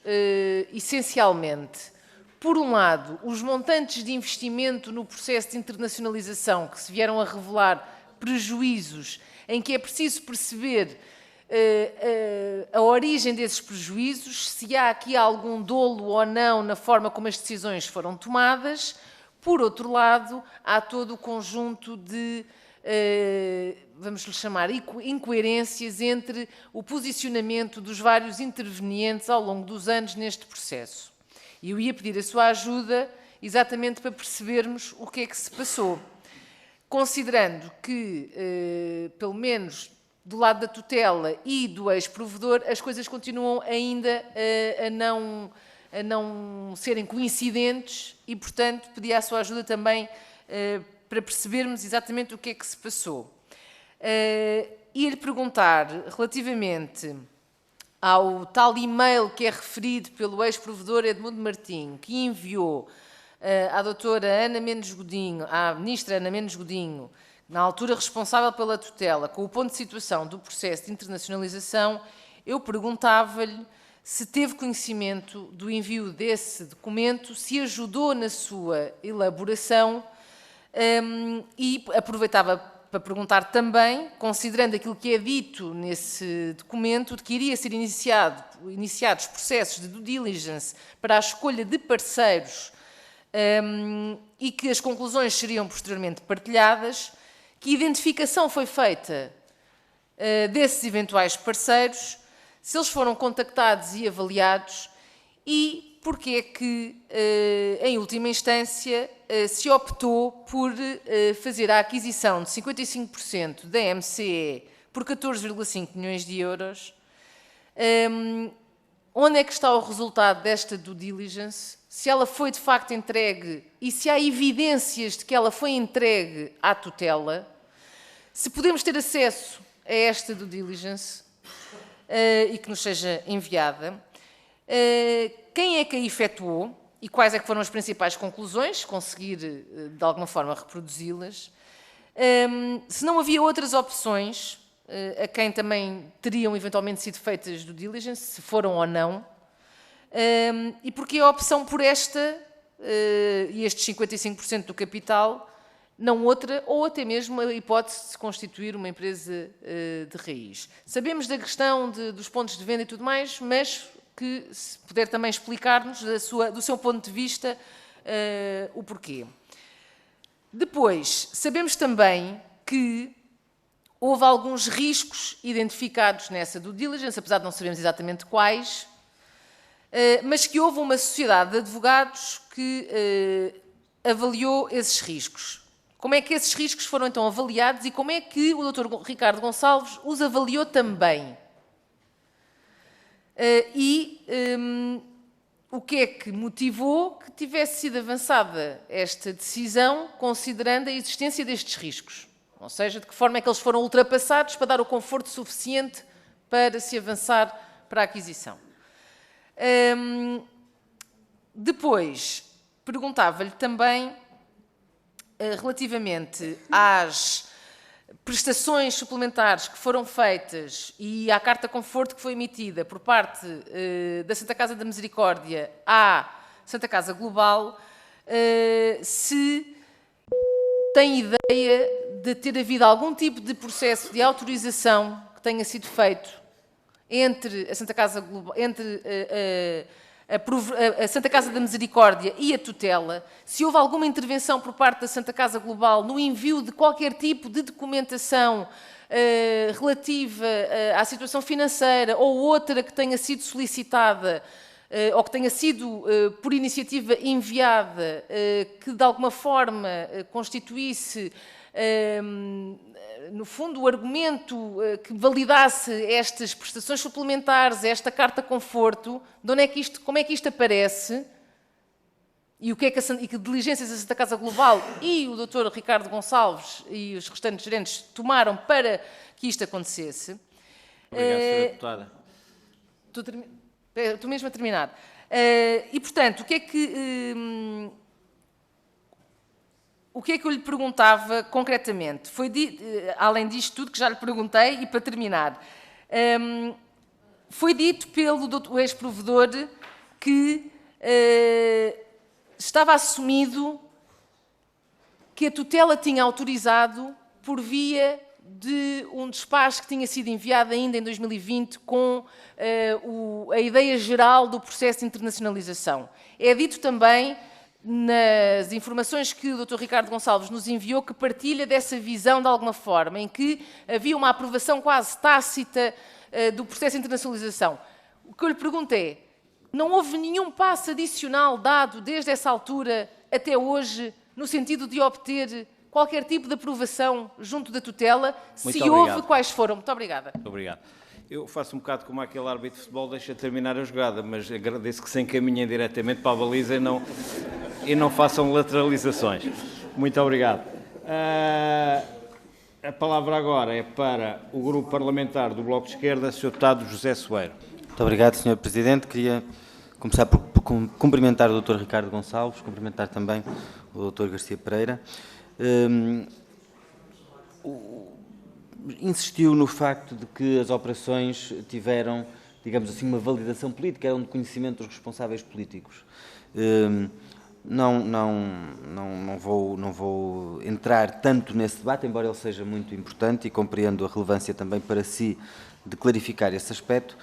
essencialmente. Por um lado, os montantes de investimento no processo de internacionalização que se vieram a revelar prejuízos, em que é preciso perceber a origem desses prejuízos, se há aqui algum dolo ou não na forma como as decisões foram tomadas. Por outro lado, há todo o conjunto de, vamos lhe chamar, incoerências entre o posicionamento dos vários intervenientes ao longo dos anos neste processo. E eu ia pedir a sua ajuda exatamente para percebermos o que é que se passou. Considerando que, pelo menos do lado da tutela e do ex-provedor, as coisas continuam ainda a não serem coincidentes e, portanto, pedi a sua ajuda também para percebermos exatamente o que é que se passou. Ia-lhe perguntar relativamente ao tal e-mail que é referido pelo ex-provedor Edmundo Martim, que enviou à doutora Ana Mendes Godinho, à ministra Ana Mendes Godinho, na altura responsável pela tutela, com o ponto de situação do processo de internacionalização, eu perguntava-lhe se teve conhecimento do envio desse documento, se ajudou na sua elaboração e aproveitava para perguntar também, considerando aquilo que é dito nesse documento, de que iria ser iniciados processos de due diligence para a escolha de parceiros e que as conclusões seriam posteriormente partilhadas, que identificação foi feita desses eventuais parceiros, se eles foram contactados e avaliados e porque é que, em última instância, se optou por fazer a aquisição de 55% da MCE por 14,5 milhões de euros. Onde é que está o resultado desta due diligence? Se ela foi de facto entregue e se há evidências de que ela foi entregue à tutela, se podemos ter acesso a esta due diligence e que nos seja enviada, quem é que a efetuou e quais é que foram as principais conclusões, conseguir de alguma forma reproduzi-las, se não havia outras opções a quem também teriam eventualmente sido feitas due diligence, se foram ou não, e porque a opção por esta e estes 55% do capital, não outra, ou até mesmo a hipótese de se constituir uma empresa de raiz. Sabemos da questão dos pontos de venda e tudo mais, mas que se puder também explicar-nos do seu ponto de vista o porquê. Depois, sabemos também que houve alguns riscos identificados nessa due diligence, apesar de não sabermos exatamente quais, mas que houve uma sociedade de advogados que avaliou esses riscos. Como é que esses riscos foram então avaliados e como é que o Dr. Ricardo Gonçalves os avaliou também? O que é que motivou que tivesse sido avançada esta decisão, considerando a existência destes riscos? Ou seja, de que forma é que eles foram ultrapassados para dar o conforto suficiente para se avançar para a aquisição? Depois, perguntava-lhe também, relativamente às prestações suplementares que foram feitas e à carta conforto que foi emitida por parte da Santa Casa da Misericórdia à Santa Casa Global, se tem ideia de ter havido algum tipo de processo de autorização que tenha sido feito entre a Santa Casa Global, entre a Santa Casa da Misericórdia e a tutela, se houve alguma intervenção por parte da Santa Casa Global no envio de qualquer tipo de documentação relativa à situação financeira ou outra que tenha sido solicitada ou que tenha sido por iniciativa enviada, que de alguma forma constituísse no fundo, o argumento que validasse estas prestações suplementares, esta carta conforto, como é que isto aparece e que diligências a Santa Casa Global e o Dr. Ricardo Gonçalves e os restantes gerentes tomaram para que isto acontecesse. Obrigado, Sra. Deputada. Estou mesmo a terminar. E, portanto, o que é que eu lhe perguntava concretamente? Além disto tudo que já lhe perguntei, e para terminar, foi dito pelo ex-provedor que estava assumido que a tutela tinha autorizado por via de um despacho que tinha sido enviado ainda em 2020 com a ideia geral do processo de internacionalização. É dito também nas informações que o Dr. Ricardo Gonçalves nos enviou que partilha dessa visão de alguma forma, em que havia uma aprovação quase tácita do processo de internacionalização. O que eu lhe pergunto é, não houve nenhum passo adicional dado desde essa altura até hoje no sentido de obter qualquer tipo de aprovação junto da tutela? Muito Se obrigado. houve, quais foram? Muito obrigada. Muito obrigado. Eu faço um bocado como aquele árbitro de futebol, deixa terminar a jogada, mas agradeço que se encaminhem diretamente para a baliza e não façam lateralizações. Muito obrigado. A palavra agora é para o Grupo Parlamentar do Bloco de Esquerda, Sr. Deputado José Soeiro. Muito obrigado, Sr. Presidente. Queria começar por cumprimentar o Dr. Ricardo Gonçalves, cumprimentar também o Dr. Garcia Pereira. Insistiu no facto de que as operações tiveram, digamos assim, uma validação política, eram de conhecimento dos responsáveis políticos. Não vou entrar tanto nesse debate, embora ele seja muito importante e compreendo a relevância também para si de clarificar esse aspecto,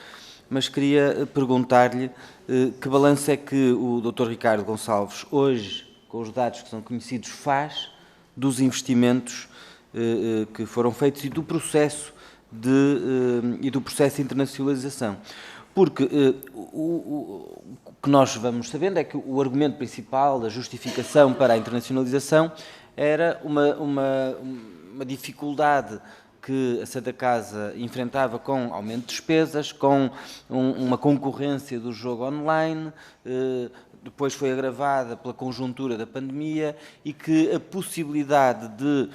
mas queria perguntar-lhe que balanço é que o Dr. Ricardo Gonçalves, hoje, com os dados que são conhecidos, faz dos investimentos que foram feitos e do processo de internacionalização. Porque o que nós vamos sabendo é que o argumento principal da justificação para a internacionalização era uma dificuldade que a Santa Casa enfrentava com aumento de despesas, com uma concorrência do jogo online, depois foi agravada pela conjuntura da pandemia e que a possibilidade de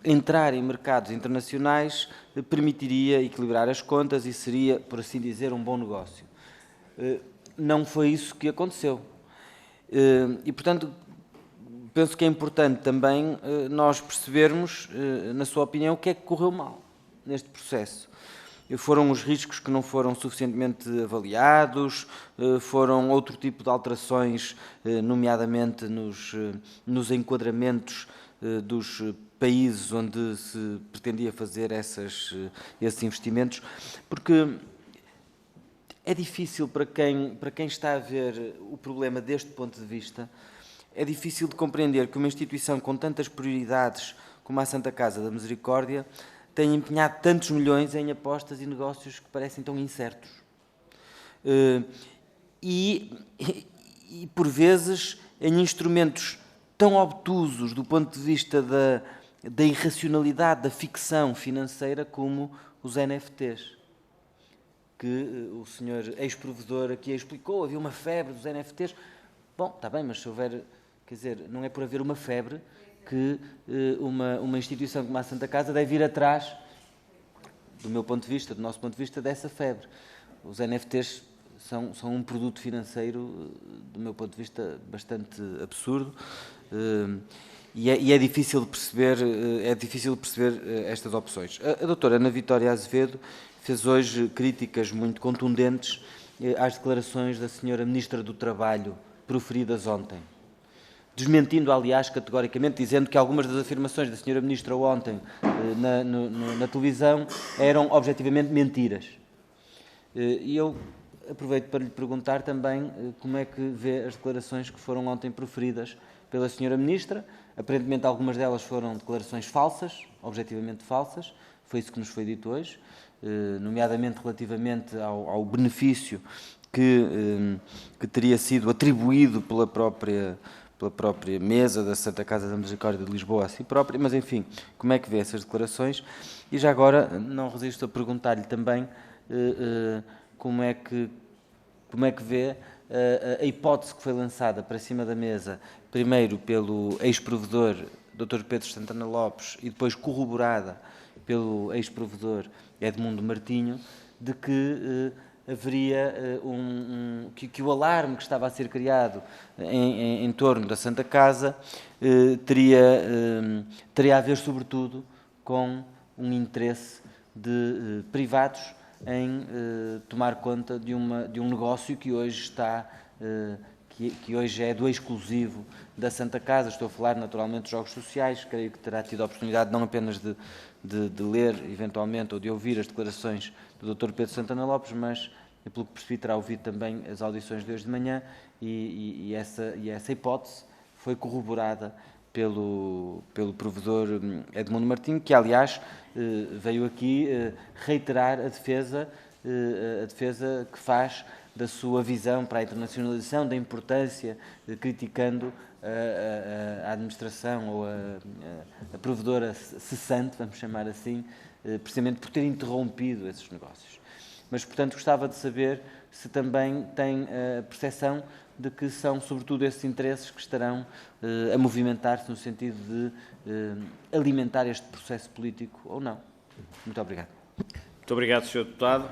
entrar em mercados internacionais permitiria equilibrar as contas e seria, por assim dizer, um bom negócio. Não foi isso que aconteceu. E, portanto, penso que é importante também nós percebermos, na sua opinião, o que é que correu mal neste processo. Foram os riscos que não foram suficientemente avaliados, foram outro tipo de alterações, nomeadamente nos enquadramentos dos países onde se pretendia fazer esses investimentos, porque é difícil para quem está a ver o problema deste ponto de vista, é difícil de compreender que uma instituição com tantas prioridades como a Santa Casa da Misericórdia tenha empenhado tantos milhões em apostas e negócios que parecem tão incertos. E por vezes, em instrumentos tão obtusos do ponto de vista da irracionalidade da ficção financeira como os NFTs, que o senhor ex-provedor aqui explicou, havia uma febre dos NFTs. Bom, está bem, mas se houver, quer dizer, não é por haver uma febre que uma instituição como a Santa Casa deve ir atrás, do meu ponto de vista, do nosso ponto de vista, dessa febre. Os NFTs são um produto financeiro, do meu ponto de vista, bastante absurdo, e é difícil de perceber, estas opções. A doutora Ana Vitória Azevedo fez hoje críticas muito contundentes às declarações da senhora Ministra do Trabalho, proferidas ontem, desmentindo, aliás, categoricamente, dizendo que algumas das afirmações da senhora Ministra ontem na televisão eram objetivamente mentiras. E eu aproveito para lhe perguntar também como é que vê as declarações que foram ontem proferidas pela senhora Ministra. Aparentemente algumas delas foram declarações falsas, objetivamente falsas, foi isso que nos foi dito hoje, nomeadamente relativamente ao benefício que teria sido atribuído pela própria pela própria mesa da Santa Casa da Misericórdia de Lisboa a si própria, mas enfim, como é que vê essas declarações? E já agora não resisto a perguntar-lhe também como é que vê a hipótese que foi lançada para cima da mesa, primeiro pelo ex-provedor Dr. Pedro Santana Lopes e depois corroborada pelo ex-provedor Edmundo Martinho, de que haveria que o alarme que estava a ser criado em torno da Santa Casa teria a ver, sobretudo, com um interesse de privados em tomar conta de um negócio que hoje está, que hoje é do exclusivo da Santa Casa. Estou a falar naturalmente dos jogos sociais. Creio que terá tido a oportunidade não apenas de ler, eventualmente, ou de ouvir as declarações do Dr. Pedro Santana Lopes, mas, pelo que percebi, terá ouvido também as audições de hoje de manhã, e essa hipótese foi corroborada pelo provedor Edmundo Martinho, que, aliás, veio aqui reiterar a defesa que faz da sua visão para a internacionalização, da importância, criticando a administração ou a provedora cessante, vamos chamar assim, precisamente por ter interrompido esses negócios. Mas, portanto, gostava de saber se também tem a percepção de que são, sobretudo, esses interesses que estarão a movimentar-se no sentido de alimentar este processo político ou não. Muito obrigado. Muito obrigado, Sr. Deputado.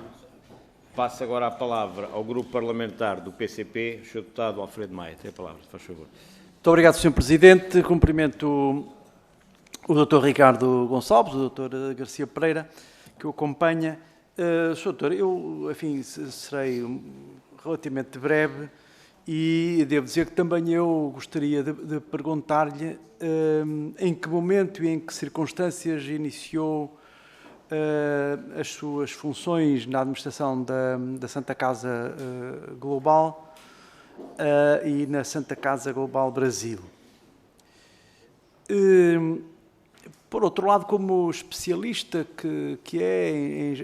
Passo agora a palavra ao Grupo Parlamentar do PCP, Sr. Deputado Alfredo Maia. Tem a palavra, faz favor. Muito obrigado, Sr. Presidente. Cumprimento o Dr. Ricardo Gonçalves, o Dr. Garcia Pereira, que o acompanha. Sr. Doutor, eu, enfim, serei relativamente breve e devo dizer que também eu gostaria de perguntar-lhe em que momento e em que circunstâncias iniciou as suas funções na administração da Santa Casa Global e na Santa Casa Global Brasil. Por outro lado, como especialista que é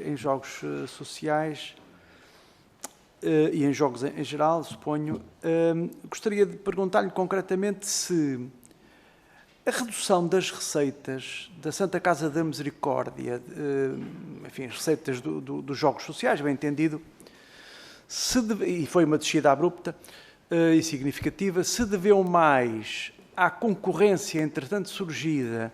em jogos sociais e em jogos em geral, suponho, gostaria de perguntar-lhe concretamente se a redução das receitas da Santa Casa da Misericórdia, enfim, as receitas dos jogos sociais, bem entendido, e foi uma descida abrupta e significativa, se deveu mais à concorrência, entretanto, surgida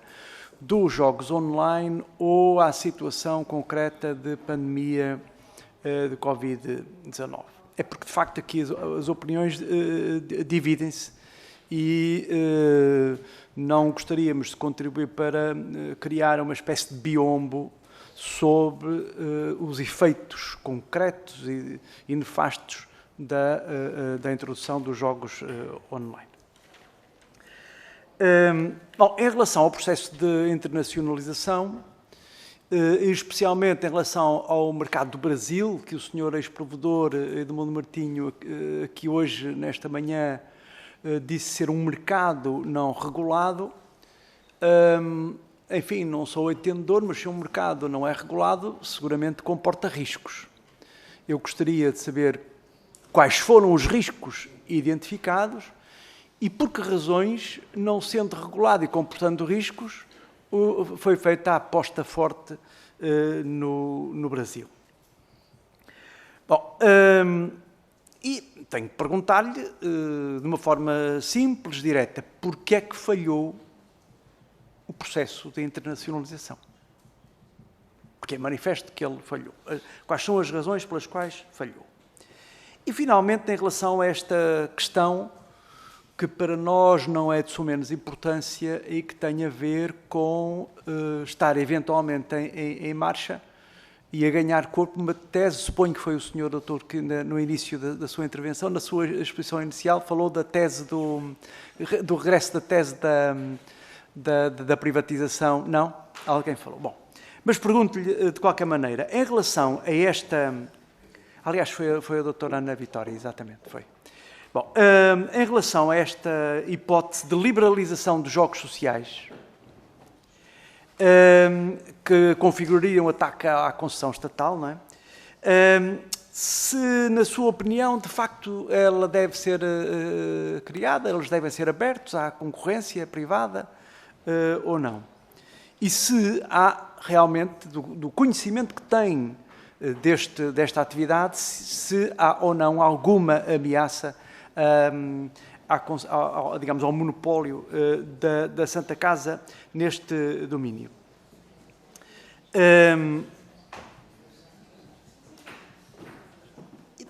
dos jogos online ou à situação concreta de pandemia de Covid-19. É porque, de facto, aqui as opiniões dividem-se e não gostaríamos de contribuir para criar uma espécie de biombo sobre os efeitos concretos e nefastos da introdução dos jogos online. Bom, em relação ao processo de internacionalização, especialmente em relação ao mercado do Brasil, que o Sr. ex-provedor Edmundo Martinho, aqui hoje, nesta manhã, disse ser um mercado não regulado. Enfim, não sou entendedor, mas se um mercado não é regulado, seguramente comporta riscos. Eu gostaria de saber quais foram os riscos identificados e por que razões, não sendo regulado e comportando riscos, foi feita a aposta forte no Brasil. Bom, e tenho que perguntar-lhe, de uma forma simples, direta, porque é que falhou o processo de internacionalização? Porque é manifesto que ele falhou. Quais são as razões pelas quais falhou? E, finalmente, em relação a esta questão que para nós não é de sumenos importância e que tem a ver com estar eventualmente em marcha e a ganhar corpo uma tese, suponho que foi o Sr. Doutor que no início da sua intervenção, na sua exposição inicial, falou da tese do regresso da tese da privatização. Não? Alguém falou. Bom, mas pergunto-lhe de qualquer maneira, em relação a esta... Aliás, foi a doutora Ana Vitória, exatamente, foi. Bom, em relação a esta hipótese de liberalização dos jogos sociais, que configuraria um ataque à concessão estatal, não é? se, na sua opinião, de facto, ela deve ser criada, eles devem ser abertos à concorrência privada ou não. E se há realmente, do conhecimento que tem desta atividade, se há ou não alguma ameaça digamos, ao monopólio da Santa Casa neste domínio.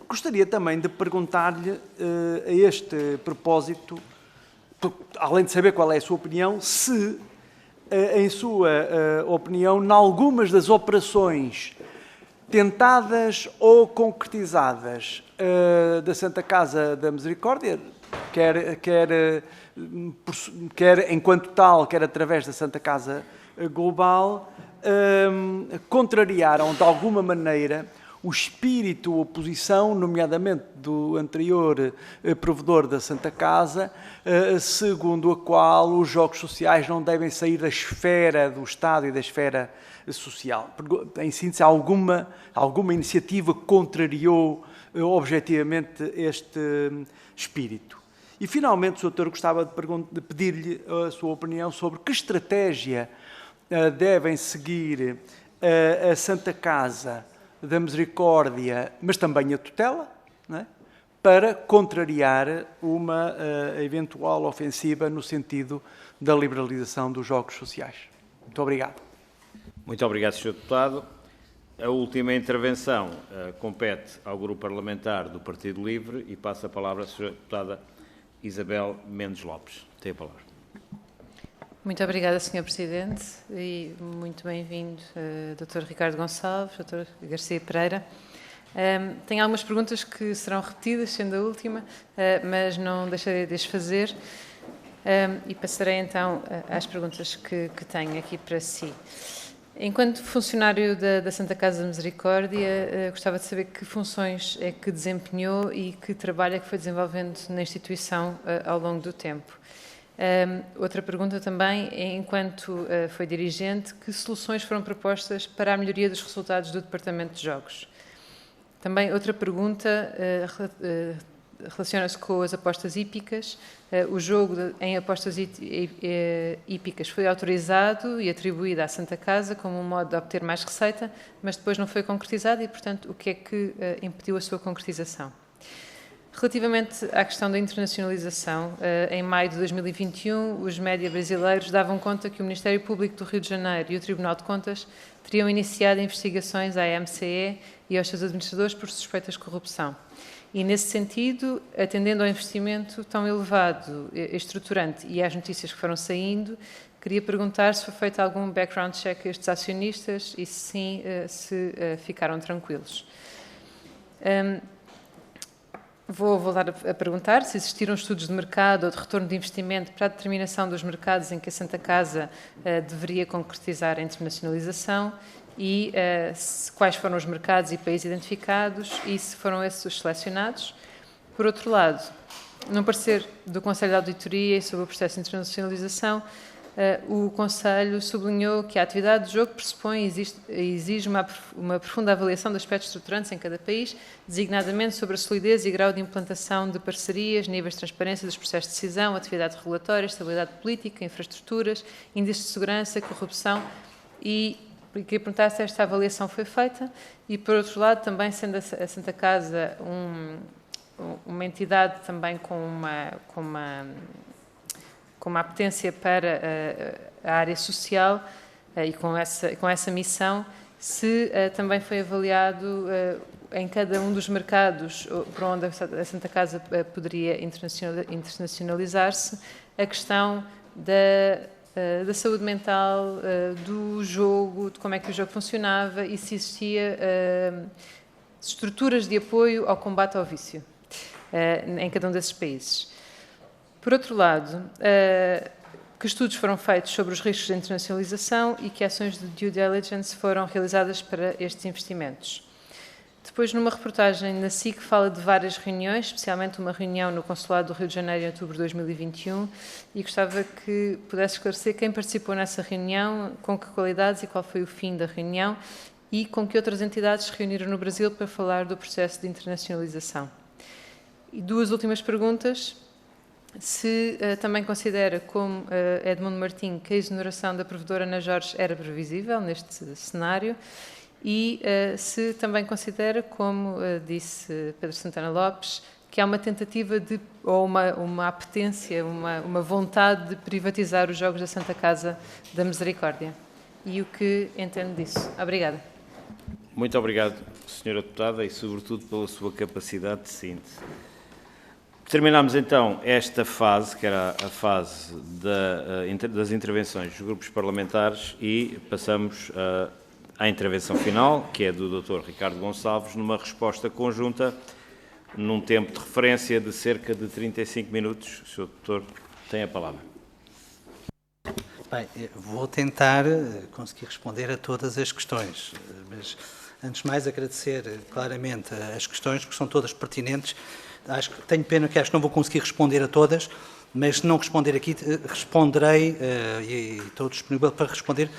Gostaria também de perguntar-lhe, a este propósito, além de saber qual é a sua opinião, se, em sua opinião, em algumas das operações tentadas ou concretizadas da Santa Casa da Misericórdia, quer enquanto tal, quer através da Santa Casa Global, contrariaram de alguma maneira o espírito, a oposição, nomeadamente do anterior provedor da Santa Casa, segundo a qual os jogos sociais não devem sair da esfera do Estado e da esfera social. Em síntese, alguma iniciativa contrariou objetivamente este espírito. E, finalmente, Sr. Doutor, gostava de pedir-lhe a sua opinião sobre que estratégia devem seguir a Santa Casa da Misericórdia, mas também a tutela, não é? Para contrariar uma eventual ofensiva no sentido da liberalização dos jogos sociais. Muito obrigado. Muito obrigado, Sr. Deputado. A última intervenção compete ao Grupo Parlamentar do Partido Livre e passa a palavra à Sra. Deputada Isabel Mendes Lopes. Tem a palavra. Muito obrigada, Sr. Presidente, e muito bem-vindo, Dr. Ricardo Gonçalves, Dr. Garcia Pereira. Tenho algumas perguntas que serão repetidas, sendo a última, mas não deixarei de as fazer, e passarei então às perguntas que tenho aqui para si. Enquanto funcionário da Santa Casa da Misericórdia, gostava de saber que funções é que desempenhou e que trabalho é que foi desenvolvendo na instituição ao longo do tempo. Outra pergunta também é, enquanto foi dirigente, que soluções foram propostas para a melhoria dos resultados do Departamento de Jogos? Também outra pergunta relaciona-se com as apostas hípicas. O jogo em apostas hípicas foi autorizado e atribuído à Santa Casa como um modo de obter mais receita, mas depois não foi concretizado e, portanto, o que é que impediu a sua concretização? Relativamente à questão da internacionalização, em maio de 2021, os média brasileiros davam conta que o Ministério Público do Rio de Janeiro e o Tribunal de Contas teriam iniciado investigações à MCE e aos seus administradores por suspeitas de corrupção. E, nesse sentido, atendendo ao investimento tão elevado, estruturante e às notícias que foram saindo, queria perguntar se foi feito algum background check a estes acionistas e, se sim, se ficaram tranquilos. Vou voltar a perguntar se existiram estudos de mercado ou de retorno de investimento para a determinação dos mercados em que a Santa Casa deveria concretizar a internacionalização e quais foram os mercados e países identificados e se foram esses os selecionados. Por outro lado, no parecer do Conselho de Auditoria sobre o processo de internacionalização, o Conselho sublinhou que a atividade de jogo pressupõe e exige uma profunda avaliação de aspectos estruturantes em cada país, designadamente sobre a solidez e grau de implantação de parcerias, níveis de transparência dos processos de decisão, atividade regulatória, estabilidade política, infraestruturas, índices de segurança, corrupção e queria perguntar se esta avaliação foi feita e, por outro lado, também sendo a Santa Casa uma entidade também com uma apetência para a área social e com essa missão, se também foi avaliado em cada um dos mercados para onde a Santa Casa poderia internacionalizar-se a questão da saúde mental, do jogo, de como é que o jogo funcionava e se existia estruturas de apoio ao combate ao vício em cada um desses países. Por outro lado, que estudos foram feitos sobre os riscos de internacionalização e que ações de due diligence foram realizadas para estes investimentos. Depois, numa reportagem na SIC, fala de várias reuniões, especialmente uma reunião no Consulado do Rio de Janeiro em outubro de 2021, e gostava que pudesse esclarecer quem participou nessa reunião, com que qualidades e qual foi o fim da reunião, e com que outras entidades se reuniram no Brasil para falar do processo de internacionalização. E duas últimas perguntas. Se também considera, como Edmundo Martim, que a exoneração da provedora Ana Jorge era previsível neste cenário e se também considera, como disse Pedro Santana Lopes, que há uma tentativa de, ou uma apetência, uma vontade de privatizar os Jogos da Santa Casa da Misericórdia. E o que entende disso? Obrigada. Muito obrigado, Sra. Deputada, e sobretudo pela sua capacidade de síntese. Terminamos então esta fase, que era a fase das intervenções dos grupos parlamentares, e passamos à intervenção final, que é do Dr. Ricardo Gonçalves, numa resposta conjunta, num tempo de referência de cerca de 35 minutos. O Sr. Doutor tem a palavra. Bem, vou tentar conseguir responder a todas as questões, mas antes de mais agradecer claramente as questões, porque são todas pertinentes. Acho que tenho pena que acho que não vou conseguir responder a todas, mas se não responder aqui, responderei e estou disponível para responder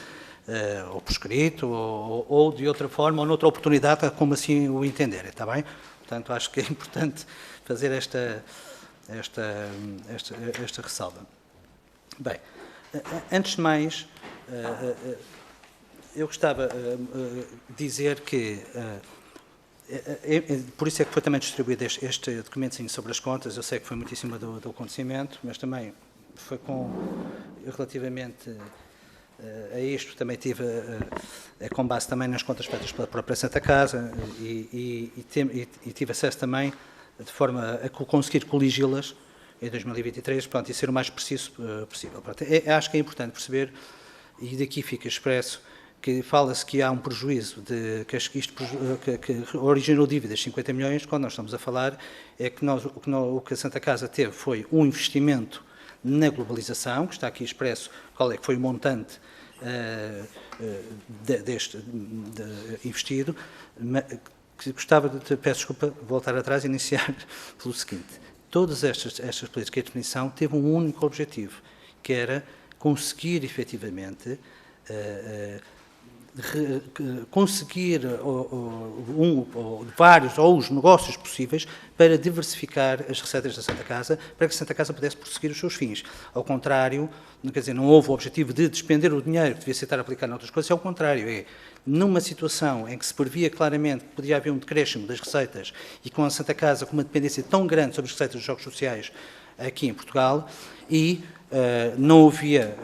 ou por escrito ou de outra forma ou noutra oportunidade, como assim o entenderem, está bem? Portanto, acho que é importante fazer esta ressalva. Bem, antes de mais, eu gostava de dizer que por isso é que foi também distribuído este documentozinho sobre as contas. Eu sei que foi muitíssimo do acontecimento, mas também foi relativamente a isto, também tive com base também nas contas feitas pela própria Santa Casa e tive acesso também de forma a conseguir coligi-las em 2023, pronto, e ser o mais preciso possível. Pronto, acho que é importante perceber, e daqui fica expresso, que fala-se que há um prejuízo, que originou dívidas de 50 milhões, quando nós estamos a falar é que o que a Santa Casa teve foi um investimento na globalização, que está aqui expresso qual é que foi o montante investido, que gostava de, peço desculpa, voltar atrás e iniciar pelo seguinte: todas estas políticas de definição teve um único objetivo, que era conseguir efetivamente conseguir vários ou os negócios possíveis para diversificar as receitas da Santa Casa, para que a Santa Casa pudesse prosseguir os seus fins. Ao contrário, quer dizer, não houve o objetivo de despender o dinheiro que devia ser aplicado em outras coisas, ao contrário, numa situação em que se previa claramente que podia haver um decréscimo das receitas e com a Santa Casa com uma dependência tão grande sobre as receitas dos jogos sociais aqui em Portugal, e não havia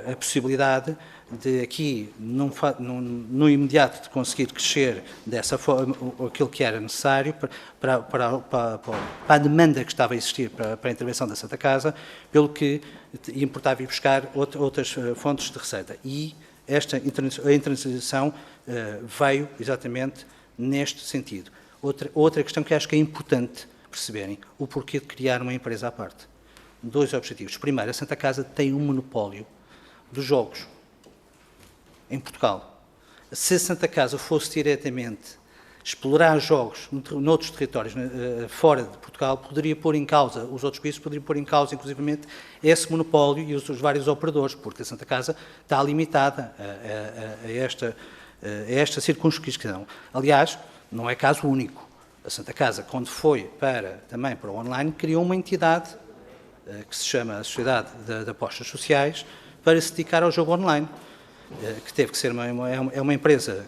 a possibilidade de aqui, no imediato, de conseguir crescer dessa forma aquilo que era necessário para a demanda que estava a existir para a intervenção da Santa Casa, pelo que importava ir buscar outras fontes de receita. E a internacionalização veio exatamente neste sentido. Outra questão que acho que é importante perceberem, o porquê de criar uma empresa à parte. Dois objetivos. Primeiro, a Santa Casa tem um monopólio dos jogos em Portugal. Se a Santa Casa fosse diretamente explorar jogos noutros territórios fora de Portugal, poderia pôr em causa, os outros países poderiam pôr em causa, inclusivamente, esse monopólio e os vários operadores, porque a Santa Casa está limitada a esta circunscrição. Aliás, não é caso único. A Santa Casa, quando foi também para o online, criou uma entidade que se chama a Sociedade de Apostas Sociais para se dedicar ao jogo online, que teve que ser uma empresa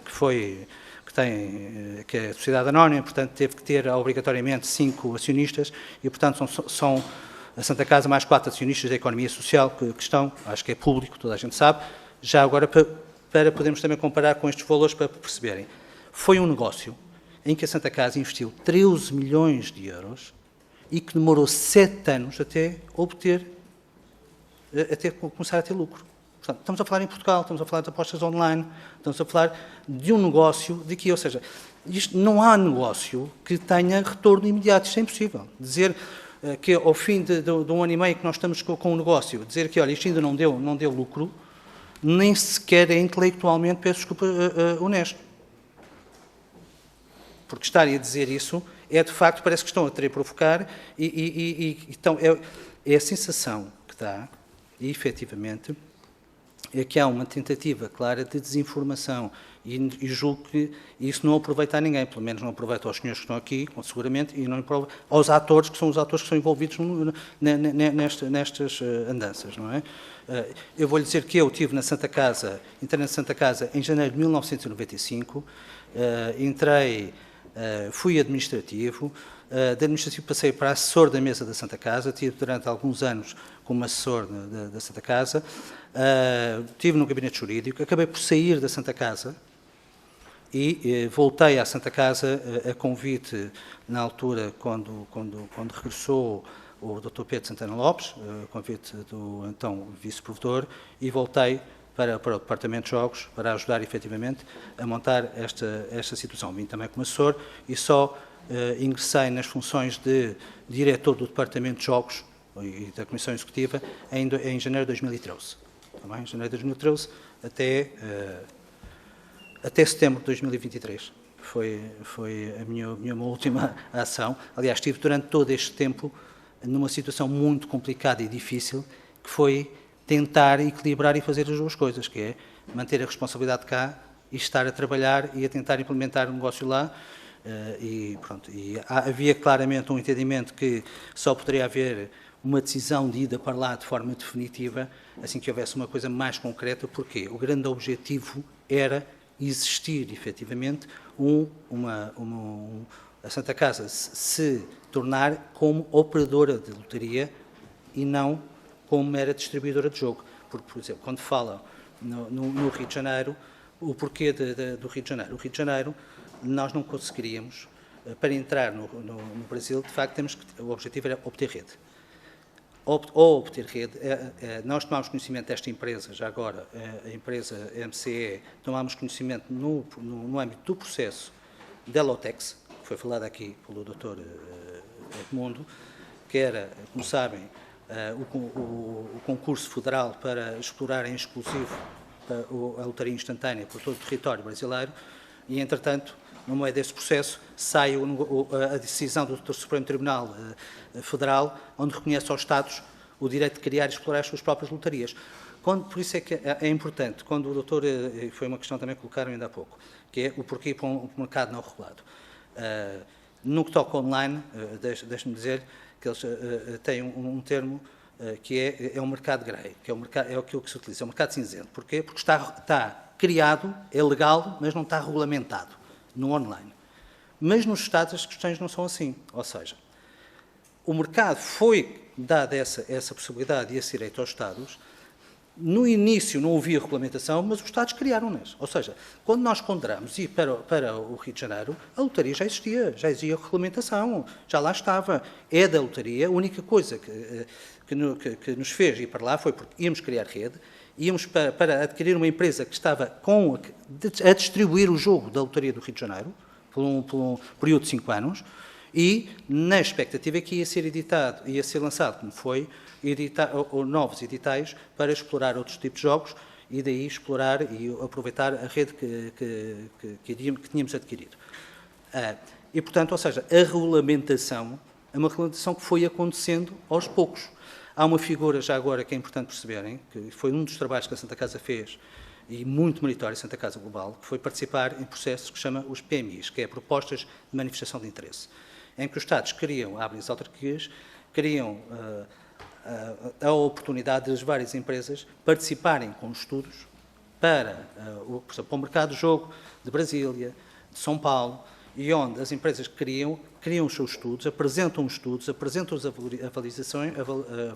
que é a Sociedade Anónima, portanto teve que ter obrigatoriamente 5 acionistas e, portanto, são a Santa Casa mais 4 acionistas da economia social que estão, acho que é público, toda a gente sabe. Já agora, para podermos também comparar com estes valores para perceberem, foi um negócio em que a Santa Casa investiu 13 milhões de euros e que demorou 7 anos até começar a ter lucro. Portanto, estamos a falar em Portugal, estamos a falar de apostas online, estamos a falar de um negócio de que, ou seja, não há negócio que tenha retorno imediato, isto é impossível. Dizer que ao fim de um ano e meio que nós estamos com um negócio, dizer que, olha, isto ainda não deu lucro, nem sequer é intelectualmente, peço desculpa, honesto. Porque estarem a dizer isso de facto, parece que estão a querer provocar então, é a sensação que dá, e efetivamente, é que há uma tentativa clara de desinformação E julgo que isso não aproveita a ninguém, pelo menos não aproveita aos senhores que estão aqui, seguramente, e não aproveita aos atores, que são os atores que são envolvidos nestas andanças, não é? Eu vou-lhe dizer que eu estive na Santa Casa, entrei na Santa Casa em janeiro de 1995, fui administrativo, de administrativo passei para assessor da mesa da Santa Casa, tive durante alguns anos como assessor da Santa Casa, estive no gabinete jurídico, acabei por sair da Santa Casa e voltei à Santa Casa a convite, na altura, quando regressou o Dr. Pedro Santana Lopes, convite do então vice-provedor, e voltei para o Departamento de Jogos, para ajudar efetivamente a montar esta situação. Vim também como assessor e só ingressei nas funções de diretor do Departamento de Jogos e da Comissão Executiva em janeiro de 2013. Também, em janeiro de 2013 até setembro de 2023. Foi a minha última ação. Aliás, estive durante todo este tempo numa situação muito complicada e difícil, que foi tentar equilibrar e fazer as duas coisas, que é manter a responsabilidade cá e estar a trabalhar e a tentar implementar o negócio lá. E havia claramente um entendimento que só poderia haver uma decisão de ida para lá de forma definitiva, assim que houvesse uma coisa mais concreta, porque o grande objetivo era existir, efetivamente, a Santa Casa se tornar como operadora de lotaria e não como mera distribuidora de jogo. Porque, por exemplo, quando falam no Rio de Janeiro, o porquê do Rio de Janeiro? O Rio de Janeiro, nós não conseguiríamos, para entrar no Brasil, de facto, o objetivo era obter rede. Ou obter rede, nós tomámos conhecimento desta empresa, já agora, a empresa MCE, tomámos conhecimento no âmbito do processo da Lotex, que foi falado aqui pelo Dr. Edmundo, que era, como sabem, o concurso federal para explorar em exclusivo a lotaria instantânea por todo o território brasileiro, e, entretanto, no meio desse processo, sai a decisão do Supremo Tribunal Federal, onde reconhece aos Estados o direito de criar e explorar as suas próprias lotarias. Por isso é que é importante, quando o doutor, foi uma questão também que colocaram ainda há pouco, que é o porquê para um mercado não regulado. No que toca online, deixe-me dizer que eles têm um termo que é um mercado grey, que é aquilo que se utiliza, é um mercado cinzento. Porquê? Porque está criado, é legal, mas não está regulamentado no online. Mas nos Estados as questões não são assim. Ou seja, o mercado foi dada essa possibilidade e esse direito aos Estados. No início não havia regulamentação, mas os Estados criaram-nas. Ou seja, quando nós ponderamos ir para o Rio de Janeiro, a lotaria já existia regulamentação, já lá estava. É da lotaria, a única coisa que nos fez ir para lá foi porque íamos criar rede, íamos para adquirir uma empresa que estava a distribuir o jogo da lotaria do Rio de Janeiro, por um período de 5 anos, e na expectativa que ia ser lançado, como foi, novos editais para explorar outros tipos de jogos e daí explorar e aproveitar a rede que tínhamos adquirido. E, portanto, ou seja, a regulamentação é uma regulamentação que foi acontecendo aos poucos. Há uma figura, já agora, que é importante perceberem, que foi um dos trabalhos que a Santa Casa fez, e muito meritório, a Santa Casa Global, que foi participar em processos que se chama os PMIs, que é Propostas de Manifestação de Interesse, em que os Estados abrem as autarquias, queriam a oportunidade das várias empresas participarem com estudos para, por exemplo, o mercado de jogo de Brasília, de São Paulo, e onde as empresas criam os seus estudos, apresentam as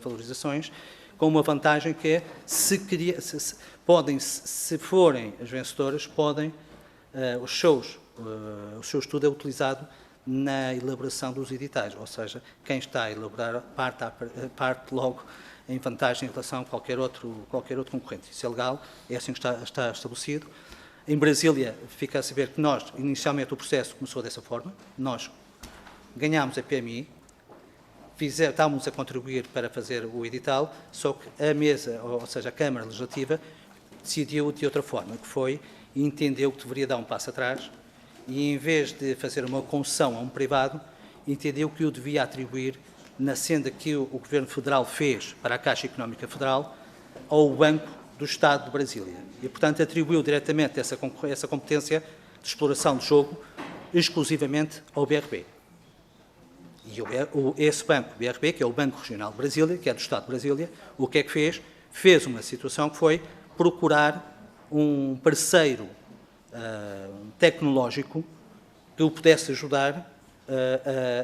valorizações, com uma vantagem que é, se forem as vencedoras, o seu estudo é utilizado na elaboração dos editais, ou seja, quem está a elaborar parte logo em vantagem em relação a qualquer outro concorrente. Isso é legal, é assim que está estabelecido. Em Brasília, fica a saber que nós, inicialmente, o processo começou dessa forma. Nós ganhámos a PMI, estávamos a contribuir para fazer o edital, só que a mesa, ou seja, a Câmara Legislativa, decidiu de outra forma, que foi, entendeu que deveria dar um passo atrás e, em vez de fazer uma concessão a um privado, entendeu que o devia atribuir, na senda que o Governo Federal fez para a Caixa Económica Federal, ao Banco do Estado de Brasília e, portanto, atribuiu diretamente essa competência de exploração de jogo exclusivamente ao BRB. E esse banco, o BRB, que é o Banco Regional de Brasília, que é do Estado de Brasília, o que é que fez? Fez uma situação que foi procurar um parceiro tecnológico que o pudesse ajudar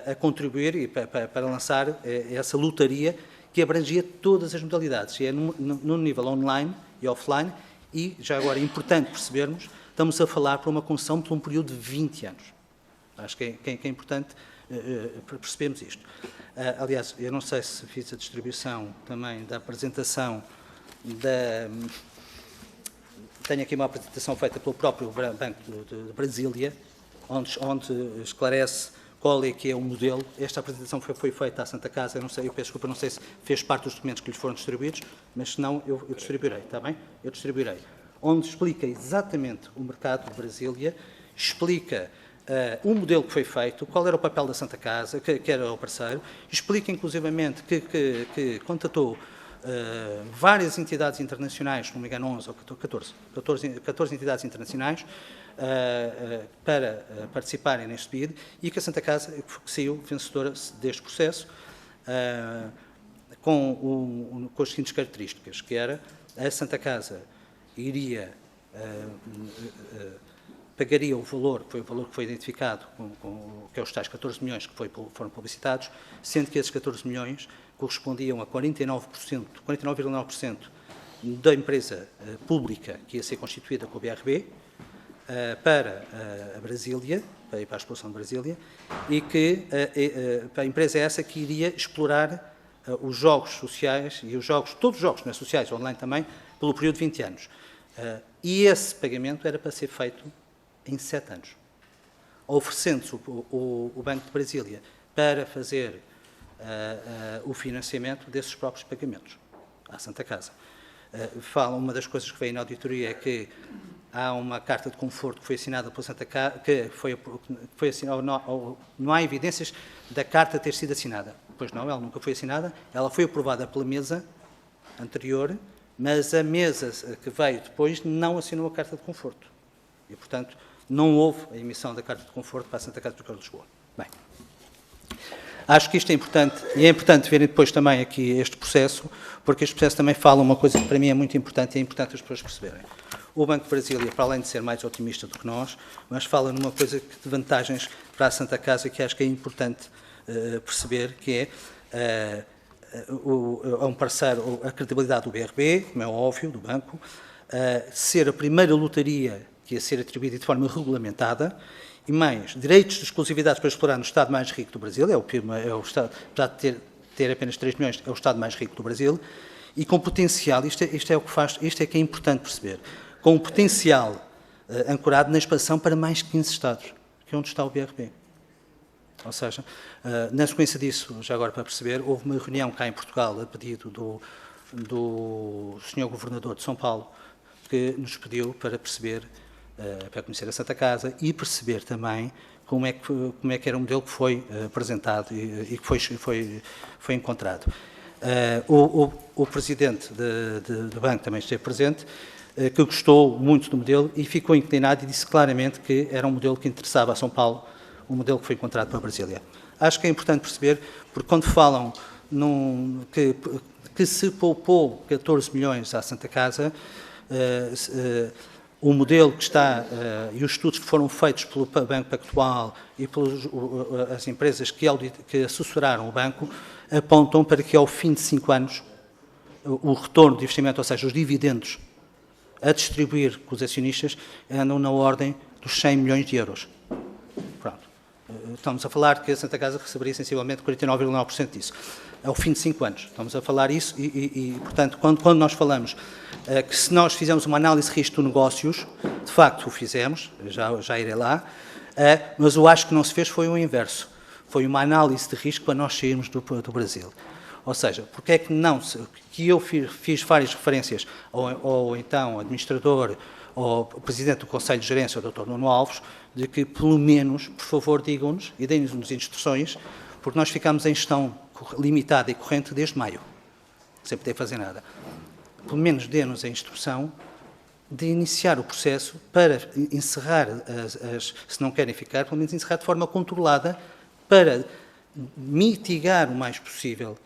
a contribuir e para lançar essa lotaria que abrangia todas as modalidades, e é no nível online e offline, e já agora é importante percebermos, estamos a falar para uma concessão por um período de 20 anos. Acho que é importante percebermos isto. Aliás, eu não sei se fiz a distribuição também da apresentação Tenho aqui uma apresentação feita pelo próprio Banco de Brasília, onde esclarece qual é que é o modelo. Esta apresentação foi feita à Santa Casa, eu peço desculpa, não sei se fez parte dos documentos que lhes foram distribuídos, mas se não, eu distribuirei, está bem? Eu distribuirei. Onde explica exatamente o mercado de Brasília, explica o modelo que foi feito, qual era o papel da Santa Casa, que era o parceiro, explica inclusivamente que contatou várias entidades internacionais, se não me engano 11 ou 14 entidades internacionais, para participarem neste BID, e que a Santa Casa saiu vencedora deste processo com as seguintes características, que era a Santa Casa pagaria o valor que foi identificado, que é os tais 14 milhões que foram publicitados, sendo que esses 14 milhões correspondiam a 49,9% da empresa pública que ia ser constituída com o BRB, para a Brasília, para a exploração de Brasília, e que a empresa é essa que iria explorar os jogos sociais e todos os jogos, não é, sociais, online também, pelo período de 20 anos. E esse pagamento era para ser feito em 7 anos, oferecendo-se o Banco de Brasília para fazer o financiamento desses próprios pagamentos à Santa Casa. Uma das coisas que veio na auditoria é que há uma carta de conforto que foi assinada pela Santa Casa, que foi assinada, não há evidências da carta ter sido assinada. Pois não, ela nunca foi assinada, ela foi aprovada pela mesa anterior, mas a mesa que veio depois não assinou a carta de conforto. E, portanto, não houve a emissão da carta de conforto para a Santa Casa do Coro de Lisboa. Bem, acho que isto é importante, e é importante verem depois também aqui este processo, porque este processo também fala uma coisa que para mim é muito importante e é importante as pessoas perceberem. O Banco de Brasília, para além de ser mais otimista do que nós, mas fala numa coisa de vantagens para a Santa Casa que acho que é importante perceber, que é um parceiro, a credibilidade do BRB, como é óbvio, do banco, ser a primeira lotaria que ia ser atribuída de forma regulamentada, e mais, direitos de exclusividade para explorar no Estado mais rico do Brasil, é o Estado, apesar de ter apenas 3 milhões, é o Estado mais rico do Brasil, e com potencial, isto é o que faz, isto é que é importante perceber, com um potencial ancorado na expansão para mais 15 Estados, que é onde está o BRB. Ou seja, na sequência disso, já agora para perceber, houve uma reunião cá em Portugal a pedido do Sr. Governador de São Paulo, que nos pediu para perceber, para conhecer a Santa Casa e perceber também como é que era o modelo que foi apresentado e que foi encontrado. O Presidente do Banco também esteve presente, que gostou muito do modelo e ficou inclinado e disse claramente que era um modelo que interessava a São Paulo, o modelo que foi encontrado para Brasília. Acho que é importante perceber, porque quando falam que se poupou 14 milhões à Santa Casa, o modelo que está e os estudos que foram feitos pelo Banco Pactual e pelas empresas que assessoraram o banco apontam para que ao fim de 5 anos o retorno de investimento, ou seja, os dividendos a distribuir com os acionistas, andam na ordem dos 100 milhões de euros. Pronto. Estamos a falar que a Santa Casa receberia sensivelmente 49,9% disso. Ao fim de 5 anos. Estamos a falar isso e portanto, quando nós falamos que se nós fizermos uma análise de risco de negócios, de facto o fizemos, já irei lá, mas eu acho que não se fez foi o inverso. Foi uma análise de risco para nós sairmos do Brasil. Ou seja, porque é que não, que eu fiz várias referências ao então administrador, ao Presidente do Conselho de Gerência, o Dr. Nuno Alves, de que pelo menos, por favor, digam-nos e deem-nos instruções, porque nós ficámos em gestão limitada e corrente desde maio, sem poder fazer nada. pelo menos dê-nos a instrução de iniciar o processo para encerrar, se não querem ficar, pelo menos encerrar de forma controlada para mitigar o mais possível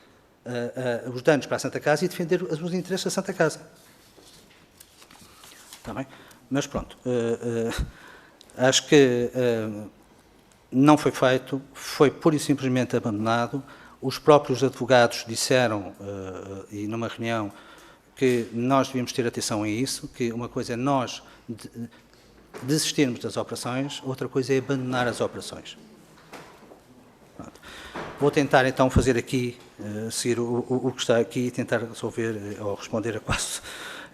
os danos para a Santa Casa e defender os interesses da Santa Casa. Está bem? Mas pronto, acho que não foi feito, foi pura e simplesmente abandonado. Os próprios advogados disseram, e numa reunião, que nós devíamos ter atenção a isso, que uma coisa é nós desistirmos das operações, outra coisa é abandonar as operações. Pronto. Vou tentar então fazer aqui, seguir o que está aqui e tentar resolver ou responder a quase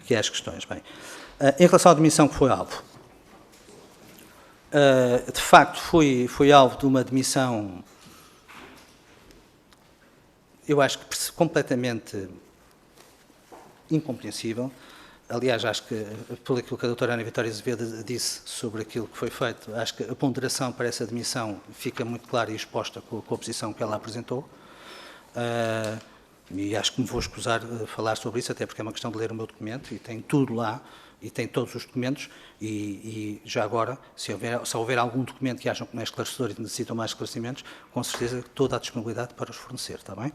aqui às questões. Bem, em relação à demissão que foi alvo, de facto foi alvo de uma demissão, eu acho que completamente incompreensível. Aliás, acho que, pelo aquilo que a doutora Ana Vitória Azevedo disse sobre aquilo que foi feito, acho que a ponderação para essa demissão fica muito clara e exposta com a posição que ela apresentou. E acho que me vou escusar de falar sobre isso, até porque é uma questão de ler o meu documento, e tem tudo lá, e tem todos os documentos, e já agora, se houver algum documento que acham que não é esclarecedor e necessitam mais esclarecimentos, com certeza toda a disponibilidade para os fornecer, está bem?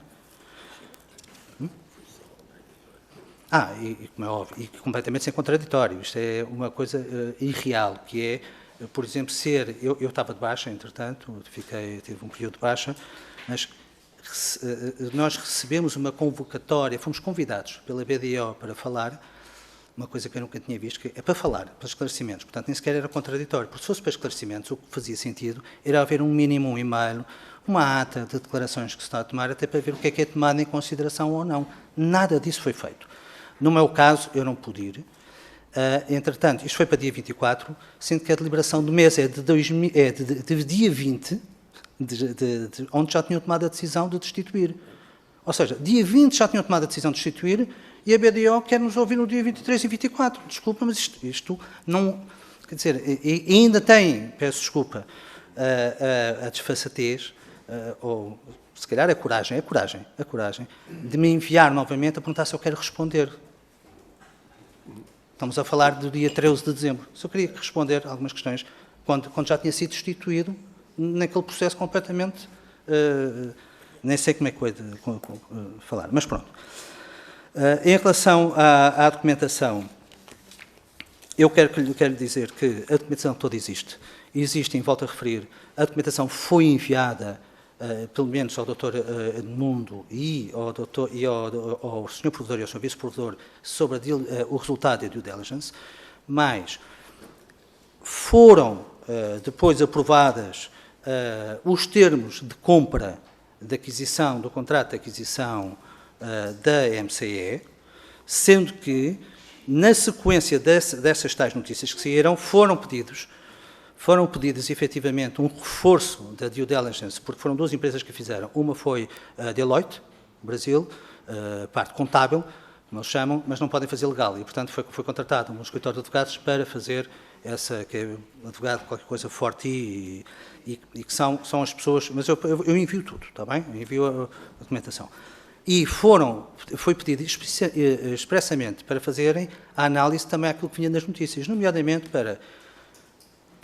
E como é óbvio, e completamente sem contraditório, isto é uma coisa irreal, que é, por exemplo, eu estava de baixa, entretanto, tive um período de baixa, mas nós recebemos uma convocatória, fomos convidados pela BDO para falar, uma coisa que eu nunca tinha visto, que é para falar, para esclarecimentos, portanto nem sequer era contraditório, porque se fosse para esclarecimentos, o que fazia sentido era haver um mínimo, um e-mail, uma ata de declarações que se está a tomar, até para ver o que é tomado em consideração ou não. Nada disso foi feito. No meu caso, eu não pude ir. Entretanto, isto foi para dia 24, sendo que a deliberação do mês é de dia 20, onde já tinham tomado a decisão de destituir. Ou seja, dia 20 já tinham tomado a decisão de destituir e a BDO quer nos ouvir no dia 23 e 24. Desculpa, mas isto não... Quer dizer, ainda tem, peço desculpa, a desfaçatez, ou se calhar a coragem de me enviar novamente a perguntar se eu quero responder. Estamos a falar do dia 13 de dezembro. Se eu queria responder a algumas questões, quando já tinha sido destituído, naquele processo completamente... nem sei como é que eu hei de falar, mas pronto. Em relação à documentação, eu quero dizer que a documentação toda existe. Existe, em volta a referir, a documentação foi enviada, pelo menos ao Dr. Edmundo e ao Sr. Provedor e ao Sr. Vice-Provedor sobre o resultado da due diligence, mas foram depois aprovadas os termos de compra, de aquisição, do contrato de aquisição da MCE, sendo que, na sequência dessas tais notícias que saíram, foram pedidos efetivamente um reforço da due diligence, porque foram duas empresas que fizeram. Uma foi a Deloitte, Brasil, parte contábil, como eles chamam, mas não podem fazer legal. E, portanto, foi contratado um escritório de advogados para fazer que é advogado, qualquer coisa forte e que são as pessoas... Mas eu envio tudo, está bem? Eu envio a documentação. E foi pedido expressamente para fazerem a análise também àquilo que vinha nas notícias, nomeadamente para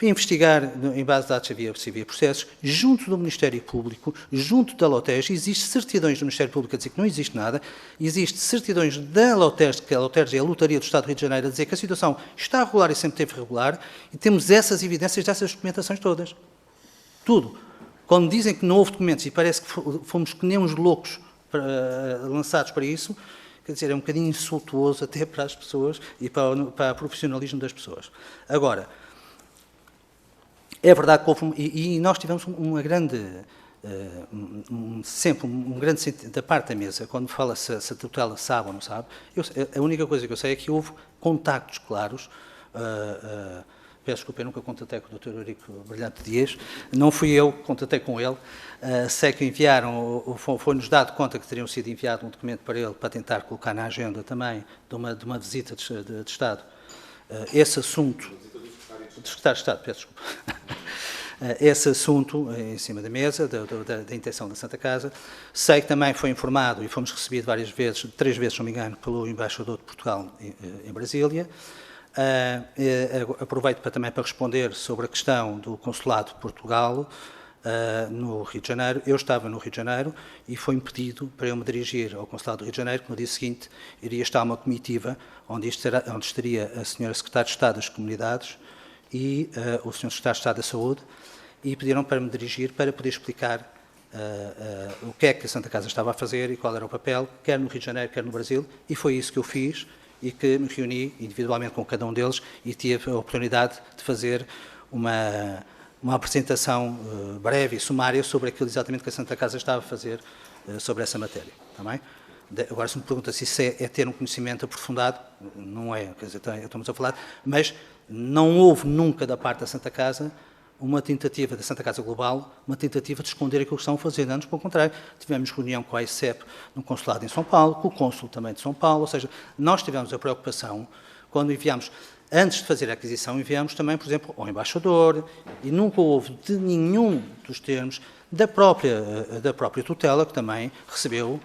investigar, em base de dados, se havia processos, junto do Ministério Público, junto da LOTES, existem certidões do Ministério Público a dizer que não existe nada, existem certidões da LOTES, que a LOTES é a Lotaria do Estado do Rio de Janeiro, a dizer que a situação está regular e sempre esteve regular, e temos essas evidências dessas documentações todas. Tudo. Quando dizem que não houve documentos, e parece que fomos que nem uns loucos lançados para isso, quer dizer, é um bocadinho insultuoso até para as pessoas e para o profissionalismo das pessoas. Agora, é verdade que houve, e nós tivemos uma grande, sempre um grande sentido da parte da mesa, quando fala se a tutela sabe ou não sabe, a única coisa que eu sei é que houve contactos claros, peço desculpa, eu nunca contatei com o Dr. Eurico Brilhante Dias, não fui eu que contatei com ele, sei que enviaram, foi-nos dado conta que teriam sido enviado um documento para ele, para tentar colocar na agenda também de uma visita de Estado, esse assunto... do Secretário de Estado, peço desculpa. esse assunto em cima da mesa, da intenção da Santa Casa. Sei que também foi informado e fomos recebidos várias vezes, 3 vezes, se não me engano, pelo embaixador de Portugal em Brasília. Aproveito também para responder sobre a questão do Consulado de Portugal no Rio de Janeiro. Eu estava no Rio de Janeiro e foi-me pedido para eu me dirigir ao Consulado do Rio de Janeiro, que no dia seguinte iria estar uma comitiva onde estaria a Sra. Secretária de Estado das Comunidades e o Sr. Secretário de Estado da Saúde, e pediram para me dirigir para poder explicar o que é que a Santa Casa estava a fazer e qual era o papel, quer no Rio de Janeiro, quer no Brasil, e foi isso que eu fiz, e que me reuni individualmente com cada um deles e tive a oportunidade de fazer uma apresentação breve e sumária sobre aquilo exatamente que a Santa Casa estava a fazer sobre essa matéria. Está bem? Agora, se me pergunta se isso é ter um conhecimento aprofundado, não é, quer dizer, estamos a falar, mas não houve nunca da parte da Santa Casa uma tentativa da Santa Casa Global, uma tentativa de esconder aquilo que estão a fazer. Antes, pelo contrário, tivemos reunião com a ICEP no consulado em São Paulo, com o cônsul também de São Paulo, ou seja, nós tivemos a preocupação, quando enviámos, antes de fazer a aquisição, enviámos também, por exemplo, ao embaixador, e nunca houve de nenhum dos termos da própria tutela, que também recebeu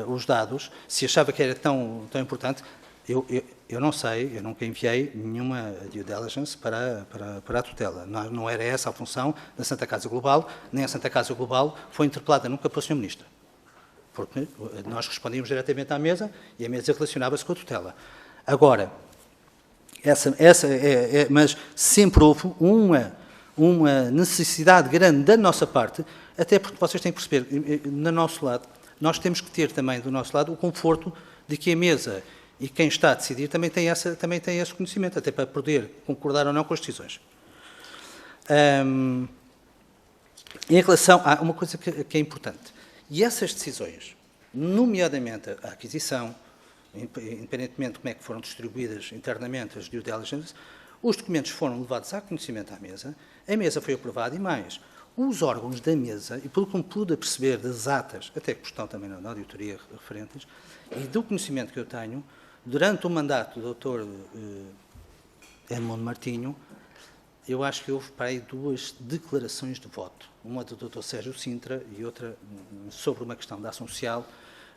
os dados, se achava que era tão importante. Eu não sei, eu nunca enviei nenhuma due diligence para a tutela. Não era essa a função da Santa Casa Global, nem a Santa Casa Global foi interpelada nunca pelo Sr. Ministro. Porque nós respondíamos diretamente à mesa e a mesa relacionava-se com a tutela. Agora, mas sempre houve uma necessidade grande da nossa parte, até porque vocês têm que perceber, do nosso lado, nós temos que ter também do nosso lado o conforto de que a mesa e quem está a decidir também tem esse conhecimento, até para poder concordar ou não com as decisões. Em relação a uma coisa que é importante, e essas decisões, nomeadamente a aquisição, independentemente de como é que foram distribuídas internamente as due diligence, os documentos foram levados a conhecimento à mesa, a mesa foi aprovada e mais, os órgãos da mesa, e pelo que me pude perceber das atas, até que estão também na auditoria referentes, e do conhecimento que eu tenho, durante o mandato do Dr. Edmundo Martinho, eu acho que houve para aí 2 declarações de voto. Uma do Dr. Sérgio Sintra e outra sobre uma questão da ação social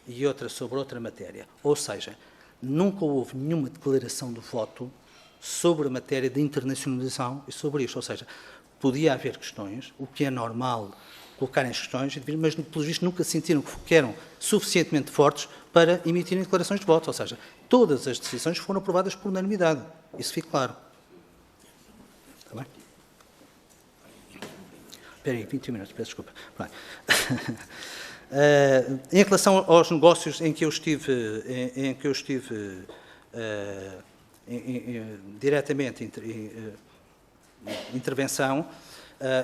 e outra sobre outra matéria. Ou seja, nunca houve nenhuma declaração de voto sobre a matéria de internacionalização e sobre isto. Ou seja, podia haver questões, o que é normal colocarem as questões, mas, pelos vistos, nunca sentiram que eram suficientemente fortes para emitirem declarações de voto. Ou seja, todas as decisões foram aprovadas por unanimidade. Isso fica claro. Está bem? Espera aí, 21 minutos, peço desculpa. Em relação aos negócios em que eu estive, diretamente intervenção,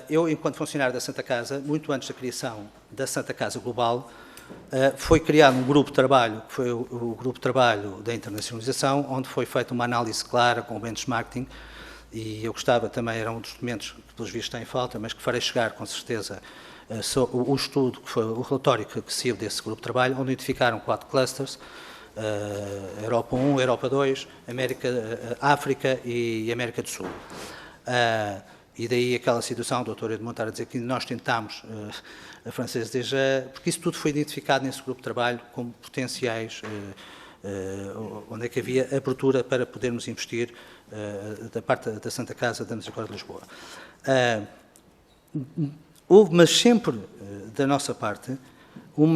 eu, enquanto funcionário da Santa Casa, muito antes da criação da Santa Casa Global, foi criado um grupo de trabalho, que foi o grupo de trabalho da internacionalização, onde foi feita uma análise clara com o benchmarking, e eu gostava também, era um dos documentos que pelos vistos está em falta, mas que farei chegar com certeza o estudo, que foi o relatório que saiu desse grupo de trabalho, onde identificaram 4 clusters, Europa 1, Europa 2, África e América do Sul. E daí aquela situação, o Dr. Edmundo está a dizer que nós tentámos, a Française déjà, porque isso tudo foi identificado nesse grupo de trabalho como potenciais, onde é que havia abertura para podermos investir da parte da Santa Casa da Misericórdia de Lisboa. Houve, mas sempre da nossa parte, o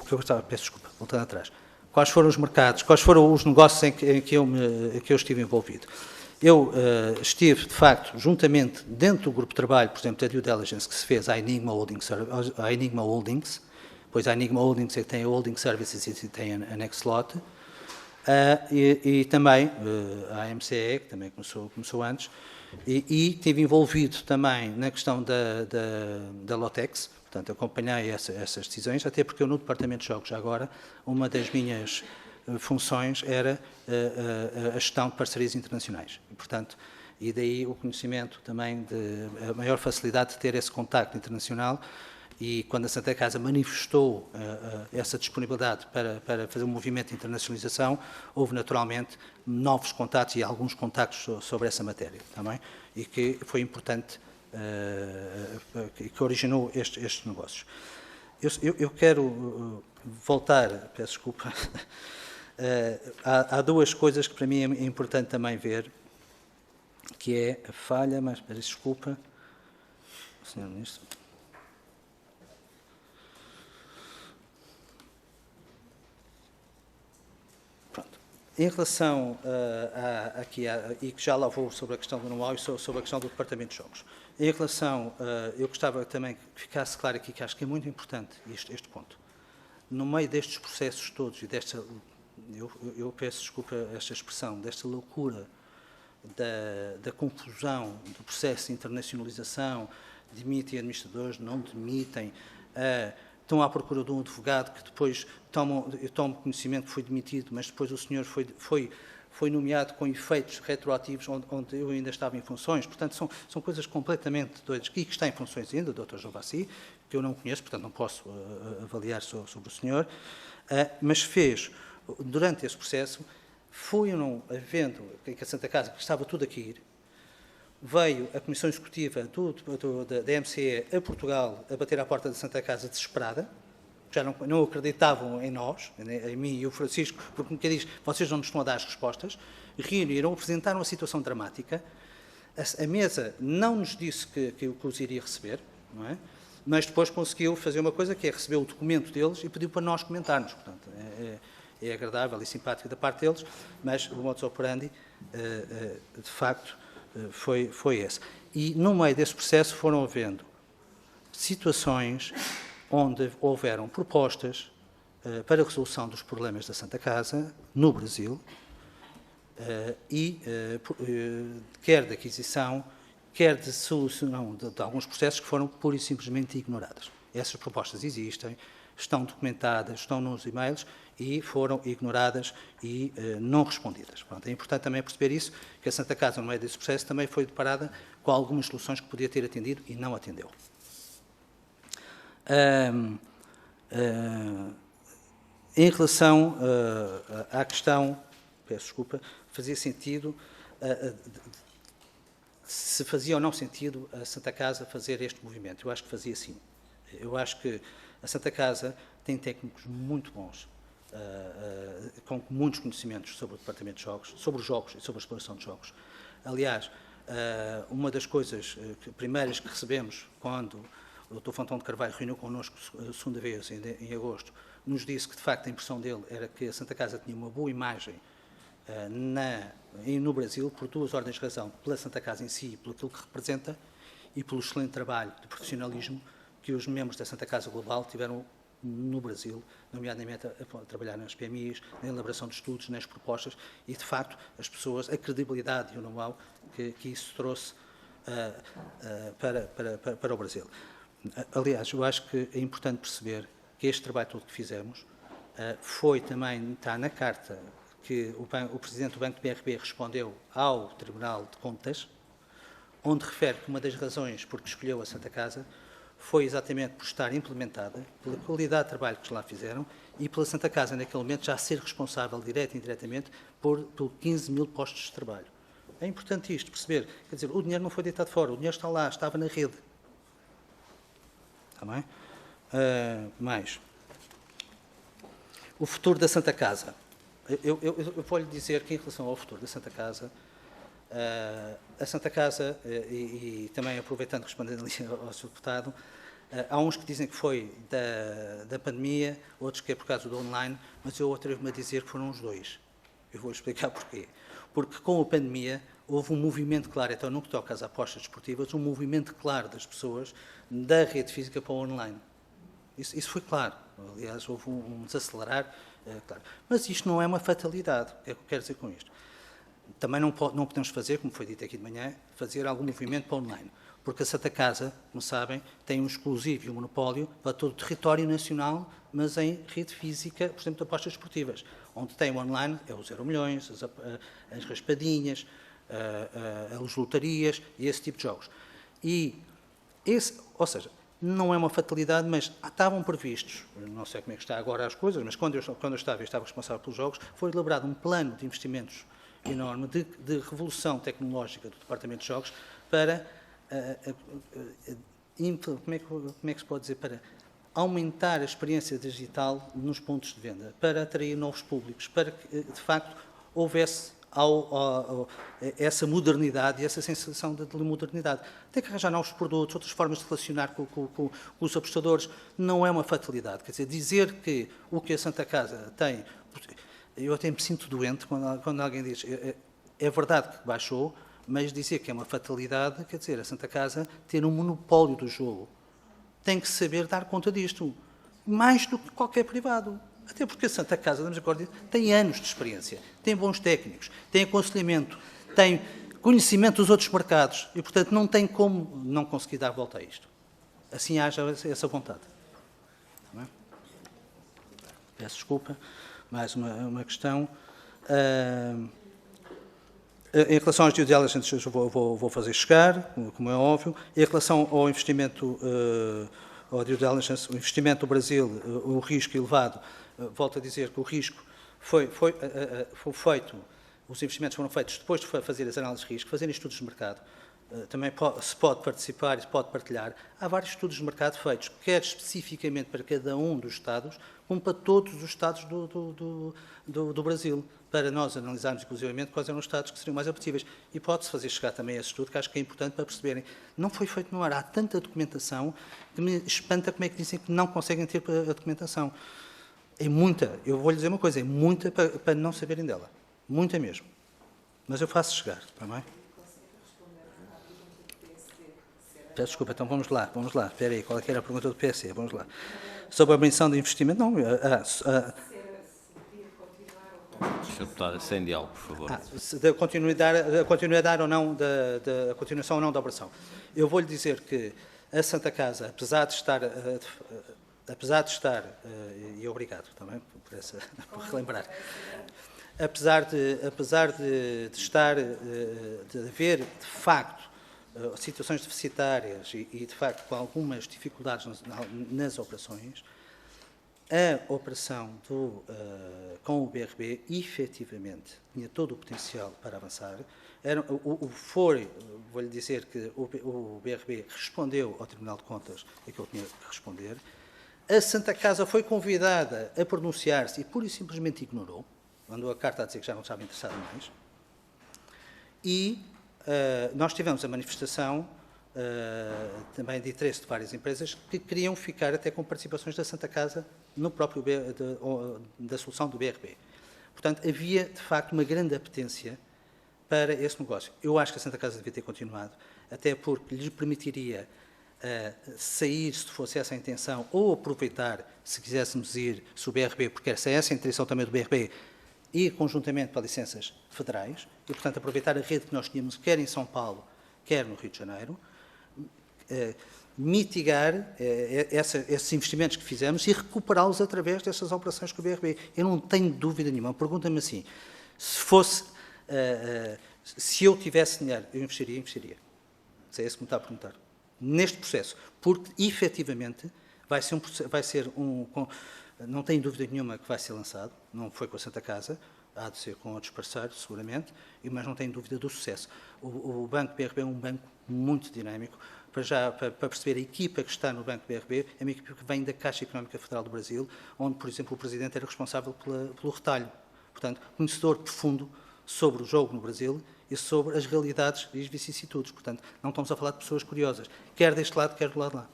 que eu gostava, peço desculpa, voltando atrás, quais foram os mercados, quais foram os negócios em que eu estive envolvido. Eu estive, de facto, juntamente dentro do grupo de trabalho, por exemplo, da due diligence que se fez à Enigma Holdings, pois a Enigma Holdings é que tem a Holding Services e tem a Nextlot, e também a AMCE, que também começou antes, e estive envolvido também na questão da Lotex, portanto, acompanhei essas decisões, até porque eu no Departamento de Jogos, já agora, uma das minhas funções era a gestão de parcerias internacionais. E, portanto, e daí o conhecimento também, a maior facilidade de ter esse contacto internacional, e quando a Santa Casa manifestou essa disponibilidade para fazer um movimento de internacionalização, houve naturalmente novos contactos e alguns contactos sobre essa matéria também, e que foi importante, que originou estes negócios. Eu quero voltar, peço desculpa, há duas coisas que para mim é importante também ver, que é a falha, mas peço desculpa, Sr. Ministro. Pronto. Em relação e que já lá vou sobre a questão do anual e sobre a questão do Departamento de Jogos. Em relação, eu gostava também que ficasse claro aqui, que acho que é muito importante este ponto. No meio destes processos todos e desta, eu peço desculpa esta expressão, desta loucura da confusão do processo de internacionalização, demitem administradores, não demitem, estão à procura de um advogado que depois eu tomo conhecimento que foi demitido, mas depois o senhor foi nomeado com efeitos retroativos onde eu ainda estava em funções. Portanto, são coisas completamente doidas. E que está em funções ainda, o Dr. João Vassi, que eu não conheço, portanto não posso avaliar sobre o senhor, mas fez, durante esse processo, foi ou não havendo, que a Santa Casa, que estava tudo a cair, veio a Comissão Executiva da MCE a Portugal a bater à porta da Santa Casa desesperada, já não acreditavam em nós, em mim e o Francisco, porque me diz, vocês não nos estão a dar as respostas, reuniram, apresentaram a situação dramática, a mesa não nos disse que os iria receber, não é? Mas depois conseguiu fazer uma coisa, que é receber o documento deles e pediu para nós comentarmos, portanto, é agradável e simpático da parte deles, mas o modus operandi, de facto, foi esse. E no meio desse processo foram havendo situações onde houveram propostas para a resolução dos problemas da Santa Casa no Brasil, quer de aquisição, quer de solução de alguns processos que foram pura e simplesmente ignorados. Essas propostas existem, estão documentadas, estão nos e-mails e foram ignoradas e não respondidas. Pronto, é importante também perceber isso, que a Santa Casa, no meio desse processo, também foi deparada com algumas soluções que podia ter atendido e não atendeu. Em relação à questão, peço desculpa, fazia sentido, se fazia ou não sentido a Santa Casa fazer este movimento. Eu acho que fazia sim. Eu acho que a Santa Casa tem técnicos muito bons, com muitos conhecimentos sobre o Departamento de Jogos, sobre os jogos e sobre a exploração de jogos. Aliás, uma das coisas primeiras que recebemos quando o Dr. Fontão de Carvalho reuniu connosco a segunda vez, em agosto, nos disse que, de facto, a impressão dele era que a Santa Casa tinha uma boa imagem no Brasil, por duas ordens de razão, pela Santa Casa em si, pelo aquilo que representa e pelo excelente trabalho de profissionalismo que os membros da Santa Casa Global tiveram no Brasil, nomeadamente a trabalhar nas PMIs, na elaboração de estudos, nas propostas, e, de facto, as pessoas, a credibilidade e o know-how que isso trouxe para o Brasil. Aliás, eu acho que é importante perceber que este trabalho todo que fizemos foi também, está na carta que o Presidente do Banco do BRB respondeu ao Tribunal de Contas, onde refere que uma das razões por que escolheu a Santa Casa foi exatamente por estar implementada, pela qualidade de trabalho que lá fizeram e pela Santa Casa, naquele momento, já ser responsável, direto e indiretamente, por 15 mil postos de trabalho. É importante isto, perceber. Quer dizer, o dinheiro não foi deitado fora, o dinheiro está lá, estava na rede. Está bem? Mais. O futuro da Santa Casa. Eu vou-lhe dizer que, em relação ao futuro da Santa Casa, a Santa Casa, e também aproveitando, respondendo ali ao Sr. Deputado, há uns que dizem que foi da pandemia, outros que é por causa do online, mas eu atrevo-me a dizer que foram os dois. Eu vou explicar porquê. Porque com a pandemia houve um movimento claro, então no que toca às apostas desportivas, um movimento claro das pessoas da rede física para o online. Isso foi claro. Aliás, houve um desacelerar, claro. Mas isto não é uma fatalidade. O que é que eu quero dizer com isto? Também não podemos fazer, como foi dito aqui de manhã, fazer algum movimento para o online. Porque a Santa Casa, como sabem, tem um exclusivo e um monopólio para todo o território nacional, mas em rede física, por exemplo, de apostas esportivas. Onde tem o online é os 0 milhões, as raspadinhas, as lotarias e esse tipo de jogos. Ou seja, não é uma fatalidade, mas estavam previstos, não sei como é que está agora as coisas, mas quando eu estava responsável pelos jogos, foi elaborado um plano de investimentos enorme de revolução tecnológica do Departamento de Jogos para, como é que se pode dizer, para aumentar a experiência digital nos pontos de venda, para atrair novos públicos, para que, de facto, houvesse essa modernidade e essa sensação de modernidade. Tem que arranjar novos produtos, outras formas de relacionar com os apostadores, não é uma fatalidade. Quer dizer que o que a Santa Casa tem... Eu até me sinto doente quando alguém diz é verdade que baixou, mas dizer que é uma fatalidade, quer dizer, a Santa Casa ter um monopólio do jogo. Tem que saber dar conta disto, mais do que qualquer privado. Até porque a Santa Casa da Misericórdia tem anos de experiência, tem bons técnicos, tem aconselhamento, tem conhecimento dos outros mercados e, portanto, não tem como não conseguir dar volta a isto. Assim haja essa vontade. Não é? Peço desculpa. Mais uma questão. Em relação às due diligence, eu vou fazer chegar, como é óbvio. Em relação ao investimento, ao due diligence, o investimento do Brasil, o risco elevado, volto a dizer que o risco foi feito, os investimentos foram feitos depois de fazer as análises de risco, fazerem estudos de mercado. Também se pode participar e se pode partilhar. Há vários estudos de mercado feitos, quer especificamente para cada um dos Estados, como para todos os Estados do Brasil, para nós analisarmos, inclusivamente, quais eram os Estados que seriam mais apetecíveis. E pode-se fazer chegar também a esse estudo, que acho que é importante para perceberem. Não foi feito no ar. Há tanta documentação que me espanta como é que dizem que não conseguem ter a documentação. É muita. Eu vou-lhe dizer uma coisa, é muita para não saberem dela. Muita mesmo. Mas eu faço chegar, está bem? Peço desculpa, então vamos lá. Espera aí, qual é que era a pergunta do PSD? Vamos lá. Sobre a benção de investimento, não. Sr. Deputado, sem diálogo, por favor. Da continuidade ou não, da continuação ou não da operação. Eu vou-lhe dizer que a Santa Casa, apesar de estar, e obrigado também por relembrar, apesar de haver, de facto, situações deficitárias e, de facto, com algumas dificuldades nas operações, a operação com o BRB, efetivamente, tinha todo o potencial para avançar. Vou-lhe dizer que o BRB respondeu ao Tribunal de Contas aquilo que tinha que responder. A Santa Casa foi convidada a pronunciar-se e pura e simplesmente ignorou, mandou a carta a dizer que já não estava interessado mais. E nós tivemos a manifestação também de interesse de várias empresas que queriam ficar até com participações da Santa Casa no próprio da solução do BRB. Portanto, havia, de facto, uma grande apetência para esse negócio. Eu acho que a Santa Casa devia ter continuado, até porque lhes permitiria sair, se fosse essa a intenção, ou aproveitar, se quiséssemos ir, se o BRB, porque essa é essa a intenção também do BRB, ir conjuntamente para licenças federais, e, portanto, aproveitar a rede que nós tínhamos, quer em São Paulo, quer no Rio de Janeiro, mitigar esses investimentos que fizemos e recuperá-los através dessas operações com o BRB. Eu não tenho dúvida nenhuma. Pergunta-me assim, se eu tivesse dinheiro, eu investiria. Se é isso que me está a perguntar. Neste processo, porque, efetivamente, não tenho dúvida nenhuma que vai ser lançado, não foi com a Santa Casa, há de ser com outros parceiros, seguramente, mas não tenho dúvida do sucesso. O Banco BRB é um banco muito dinâmico. Para perceber, a equipa que está no Banco BRB é uma equipa que vem da Caixa Económica Federal do Brasil, onde, por exemplo, o Presidente era responsável pelo retalho. Portanto, conhecedor profundo sobre o jogo no Brasil e sobre as realidades e as vicissitudes. Portanto, não estamos a falar de pessoas curiosas, quer deste lado, quer do lado de lá.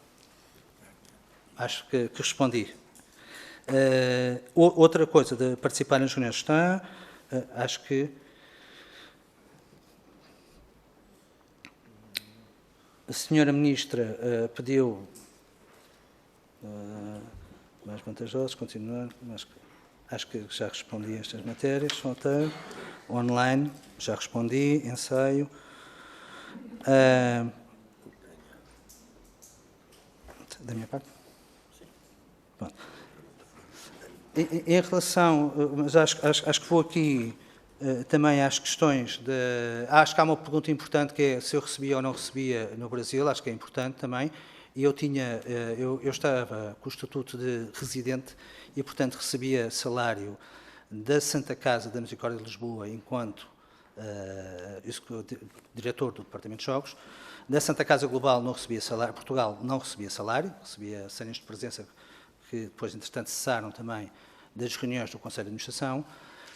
Acho que respondi. Outra coisa de participar nas reuniões está, acho que a senhora Ministra pediu mais vantajosos, continuar, mas acho que já respondi a estas matérias, online, já respondi, ensaio. Da minha parte? Sim. Pronto. Em relação, mas acho que vou aqui também às questões acho que há uma pergunta importante que é se eu recebia ou não recebia no Brasil, acho que é importante também. e eu estava com o estatuto de residente e, portanto, recebia salário da Santa Casa da Misericórdia de Lisboa enquanto diretor do Departamento de Jogos. Da Santa Casa Global não recebia salário, Portugal não recebia salário, recebia cenas de presença que depois, entretanto, cessaram também das reuniões do Conselho de Administração,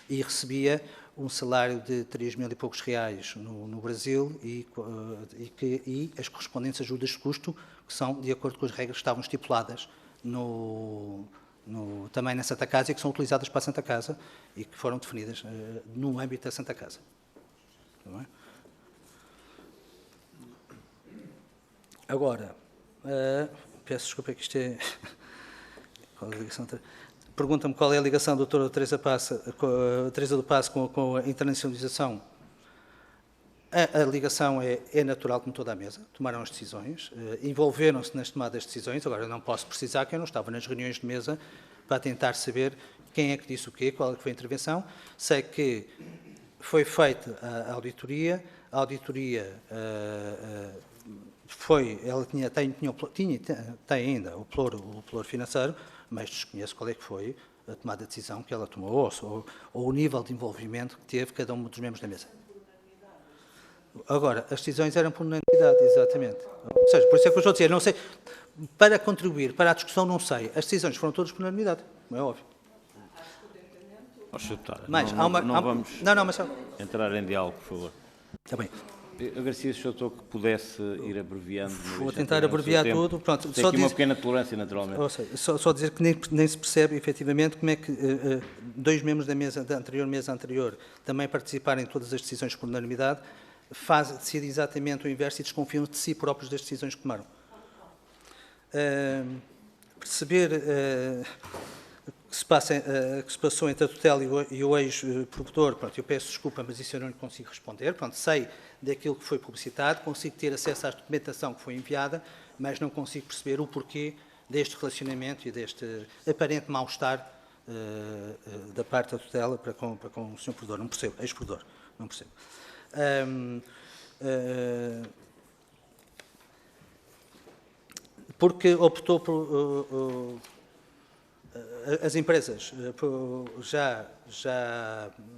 e recebia um salário de 3.000 e poucos reais no Brasil e as correspondentes ajudas de custo, que são de acordo com as regras que estavam estipuladas também na Santa Casa e que são utilizadas para a Santa Casa e que foram definidas no âmbito da Santa Casa. Não é? Agora, peço desculpa que isto é... Qual é a ligação? Pergunta-me qual é a ligação da doutora Teresa do Paço com a internacionalização. A ligação é natural, como toda a mesa. Tomaram as decisões, envolveram-se nas tomadas de decisões. Agora, eu não posso precisar que eu não estava nas reuniões de mesa para tentar saber quem é que disse o quê, qual foi a intervenção. Sei que foi feita a auditoria. A auditoria tem ainda o pluro financeiro, mas desconheço qual é que foi a tomada de decisão que ela tomou, ou o nível de envolvimento que teve cada um dos membros da mesa. Agora, as decisões eram por unanimidade, exatamente. Ou seja, por isso é que eu estou a dizer, não sei, para contribuir para a discussão, não sei. As decisões foram todas por unanimidade, não é óbvio. Mas não vamos entrar em diálogo, por favor. Está bem. Eu agradecia, Sr. Doutor, que pudesse ir abreviando. Vou tentar abreviar tudo. Pronto, tem aqui uma pequena tolerância, naturalmente. Só dizer que nem se percebe, efetivamente, como é que dois membros da mesa anterior também participarem em todas as decisões por unanimidade, decide exatamente o inverso e desconfiam de si próprios das decisões que tomaram. Perceber que se passou entre a tutela e o ex-promotor, pronto, eu peço desculpa, mas isso eu não lhe consigo responder. Pronto, sei daquilo que foi publicitado, consigo ter acesso à documentação que foi enviada, mas não consigo perceber o porquê deste relacionamento e deste aparente mal-estar da parte da tutela para com o Sr. Provedor. Não percebo, ex-provedor, não percebo. Porque optou por... as empresas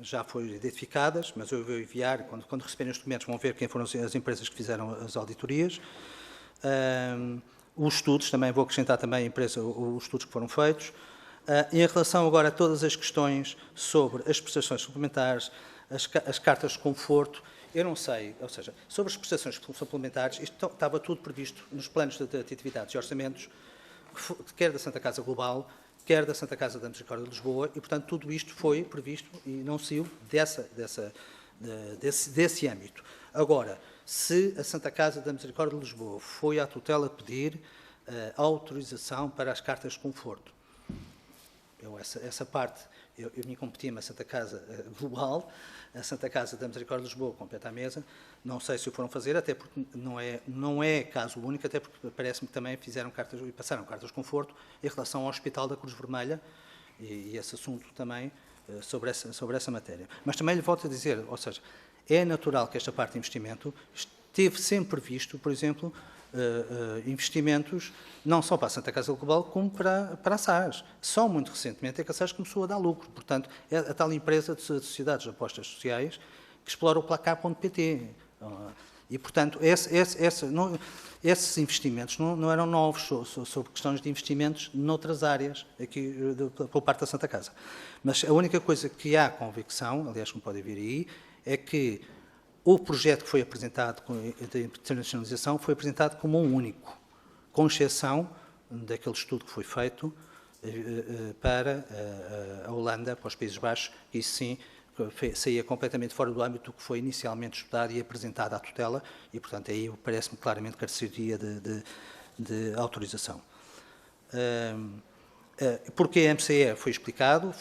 já foram identificadas, mas eu vou enviar, quando receberem os documentos, vão ver quem foram as empresas que fizeram as auditorias. Os estudos, também vou acrescentar também os estudos que foram feitos. Em relação agora a todas as questões sobre as prestações suplementares, as cartas de conforto, eu não sei, ou seja, sobre as prestações suplementares, isto estava tudo previsto nos planos de atividades e orçamentos, quer da Santa Casa Global, quer da Santa Casa da Misericórdia de Lisboa, e, portanto, tudo isto foi previsto e não saiu desse âmbito. Agora, se a Santa Casa da Misericórdia de Lisboa foi à tutela pedir autorização para as cartas de conforto, essa parte, eu me competia-me a Santa Casa Global, a Santa Casa da Misericórdia de Lisboa completa a mesa, não sei se o foram fazer, até porque não é caso único, até porque parece-me que também passaram cartas de conforto em relação ao Hospital da Cruz Vermelha e esse assunto também sobre essa matéria. Mas também lhe volto a dizer, ou seja, é natural que esta parte de investimento esteve sempre visto, por exemplo, investimentos não só para a Santa Casa Global como para a SAS. Só muito recentemente é que a SAS começou a dar lucro. Portanto, é a tal empresa de sociedades de apostas sociais que explora o placar.pt. E, portanto, esses investimentos não eram novos sobre questões de investimentos noutras áreas, aqui por parte da Santa Casa. Mas a única coisa que há convicção, aliás, como podem ver aí, é que o projeto que foi apresentado de internacionalização foi apresentado como um único, com exceção daquele estudo que foi feito para a Holanda, para os Países Baixos, e isso sim saía completamente fora do âmbito que foi inicialmente estudado e apresentado à tutela, e, portanto, aí parece-me claramente que careceria de autorização. Porque a MCE foi explicado,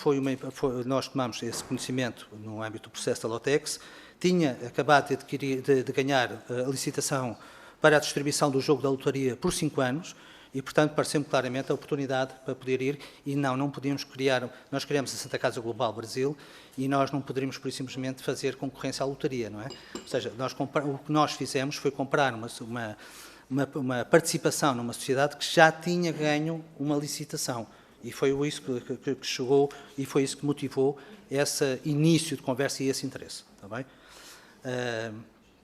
nós tomamos esse conhecimento no âmbito do processo da Lotex, tinha acabado de ganhar a licitação para a distribuição do jogo da lotaria por 5 anos e, portanto, pareceu-me claramente a oportunidade para poder ir e não podíamos nós criamos a Santa Casa Global Brasil e nós não poderíamos, por simplesmente, fazer concorrência à lotaria, não é? Ou seja, o que nós fizemos foi comprar uma participação numa sociedade que já tinha ganho uma licitação. E foi isso que chegou e foi isso que motivou esse início de conversa e esse interesse. Está bem?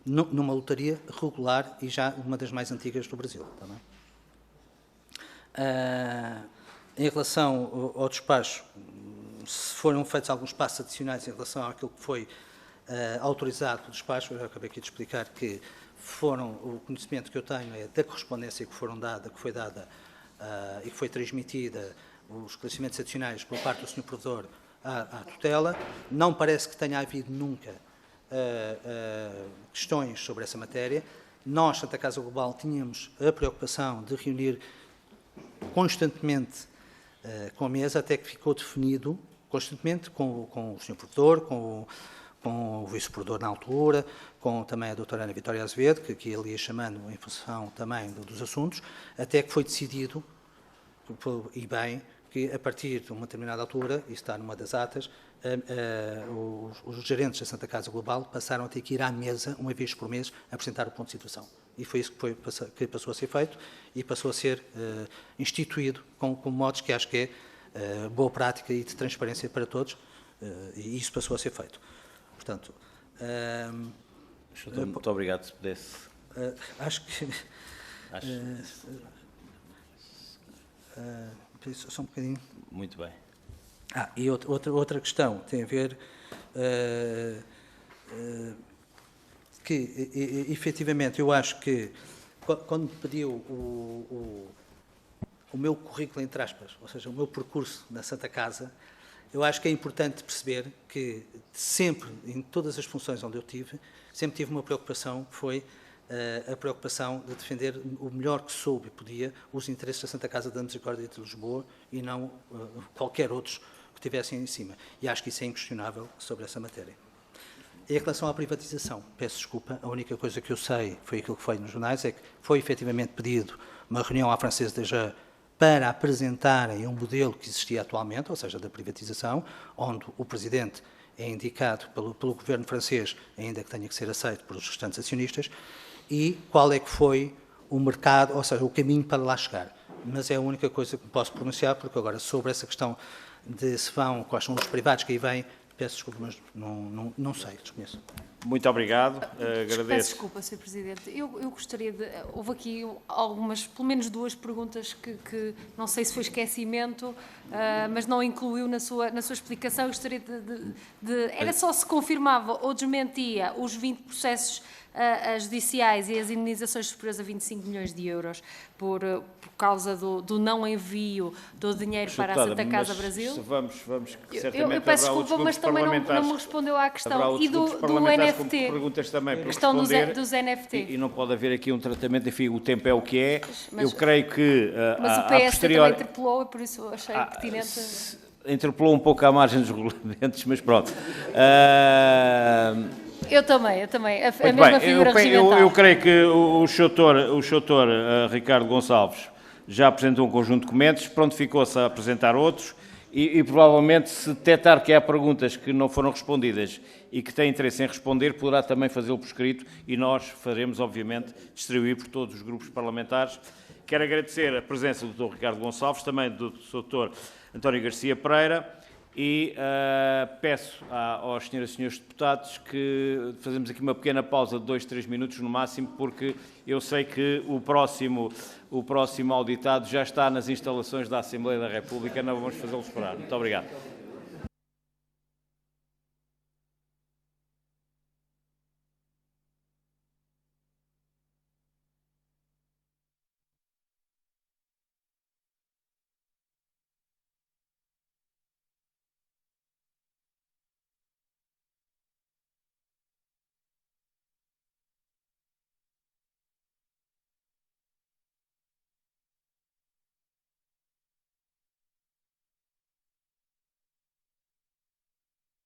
Numa lotaria regular e já uma das mais antigas do Brasil. Está bem? Em relação ao despacho, foram feitos alguns passos adicionais em relação àquilo que foi autorizado pelo despacho. Eu já acabei aqui de explicar que o conhecimento que eu tenho é da correspondência que foi dada e que foi transmitida, os esclarecimentos adicionais por parte do Sr. Provedor à tutela. Não parece que tenha havido nunca questões sobre essa matéria. Nós, Santa Casa Global, tínhamos a preocupação de reunir constantemente com a mesa, até que ficou definido constantemente com o Sr. Provedor, com o Vice-Provedor na altura, com também a doutora Ana Vitória Azevedo, que aqui ele ia chamando em função também dos assuntos, até que foi decidido, e bem, que a partir de uma determinada altura, isso está numa das atas, os gerentes da Santa Casa Global passaram a ter que ir à mesa, uma vez por mês, apresentar o ponto de situação. E foi isso que passou a ser feito e passou a ser instituído com modos que acho que é boa prática e de transparência para todos, e isso passou a ser feito. Portanto, muito obrigado, se pudesse. Acho que... só um bocadinho. Muito bem. E outra questão tem a ver que, efetivamente, eu acho que quando me pediu o meu currículo, entre aspas, ou seja, o meu percurso na Santa Casa, eu acho que é importante perceber que sempre, em todas as funções onde eu tive, sempre tive uma preocupação, que foi a preocupação de defender o melhor que soube e podia os interesses da Santa Casa da Misericórdia de Lisboa e não qualquer outros que tivessem em cima. E acho que isso é inquestionável sobre essa matéria. Em relação à privatização, peço desculpa, a única coisa que eu sei foi aquilo que foi nos jornais, é que foi efetivamente pedido uma reunião à Française des Jeux para apresentarem um modelo que existia atualmente, ou seja, da privatização, onde o Presidente é indicado pelo governo francês, ainda que tenha que ser aceito pelos restantes acionistas, e qual é que foi o mercado, ou seja, o caminho para lá chegar. Mas é a única coisa que posso pronunciar, porque agora sobre essa questão de se vão, quais são os privados que aí vêm, peço desculpa, mas não sei, desconheço. Muito obrigado, agradeço. Peço desculpa, Sr. Presidente. Eu gostaria de... Houve aqui algumas, pelo menos duas perguntas que não sei se foi esquecimento, mas não incluiu na sua explicação. Eu gostaria era só se confirmava ou desmentia os 20 processos judiciais e as indenizações superiores a 25 milhões de euros por causa do não envio do dinheiro para a Santa Casa Brasil. Vamos certamente eu peço desculpa, mas também não me respondeu à questão. E do NFT, perguntas também a questão dos NFT. E não pode haver aqui um tratamento, enfim, o tempo é o que é. Eu creio que mas o PS também interpelou e por isso achei pertinente. Interpelou um pouco à margem dos regulamentos, mas pronto. Eu também. A mesma figura regimental. Eu creio que o Sr. Ricardo Gonçalves já apresentou um conjunto de documentos, pronto, ficou-se a apresentar outros e provavelmente se detectar que há perguntas que não foram respondidas e que tem interesse em responder, poderá também fazê-lo por escrito e nós faremos, obviamente, distribuir por todos os grupos parlamentares. Quero agradecer a presença do Dr. Ricardo Gonçalves, também do Dr. António Garcia Pereira, e peço aos senhoras e senhores deputados que fazemos aqui uma pequena pausa de 2, 3 minutos no máximo, porque eu sei que o próximo auditado já está nas instalações da Assembleia da República, não vamos fazê-lo esperar. Muito obrigado.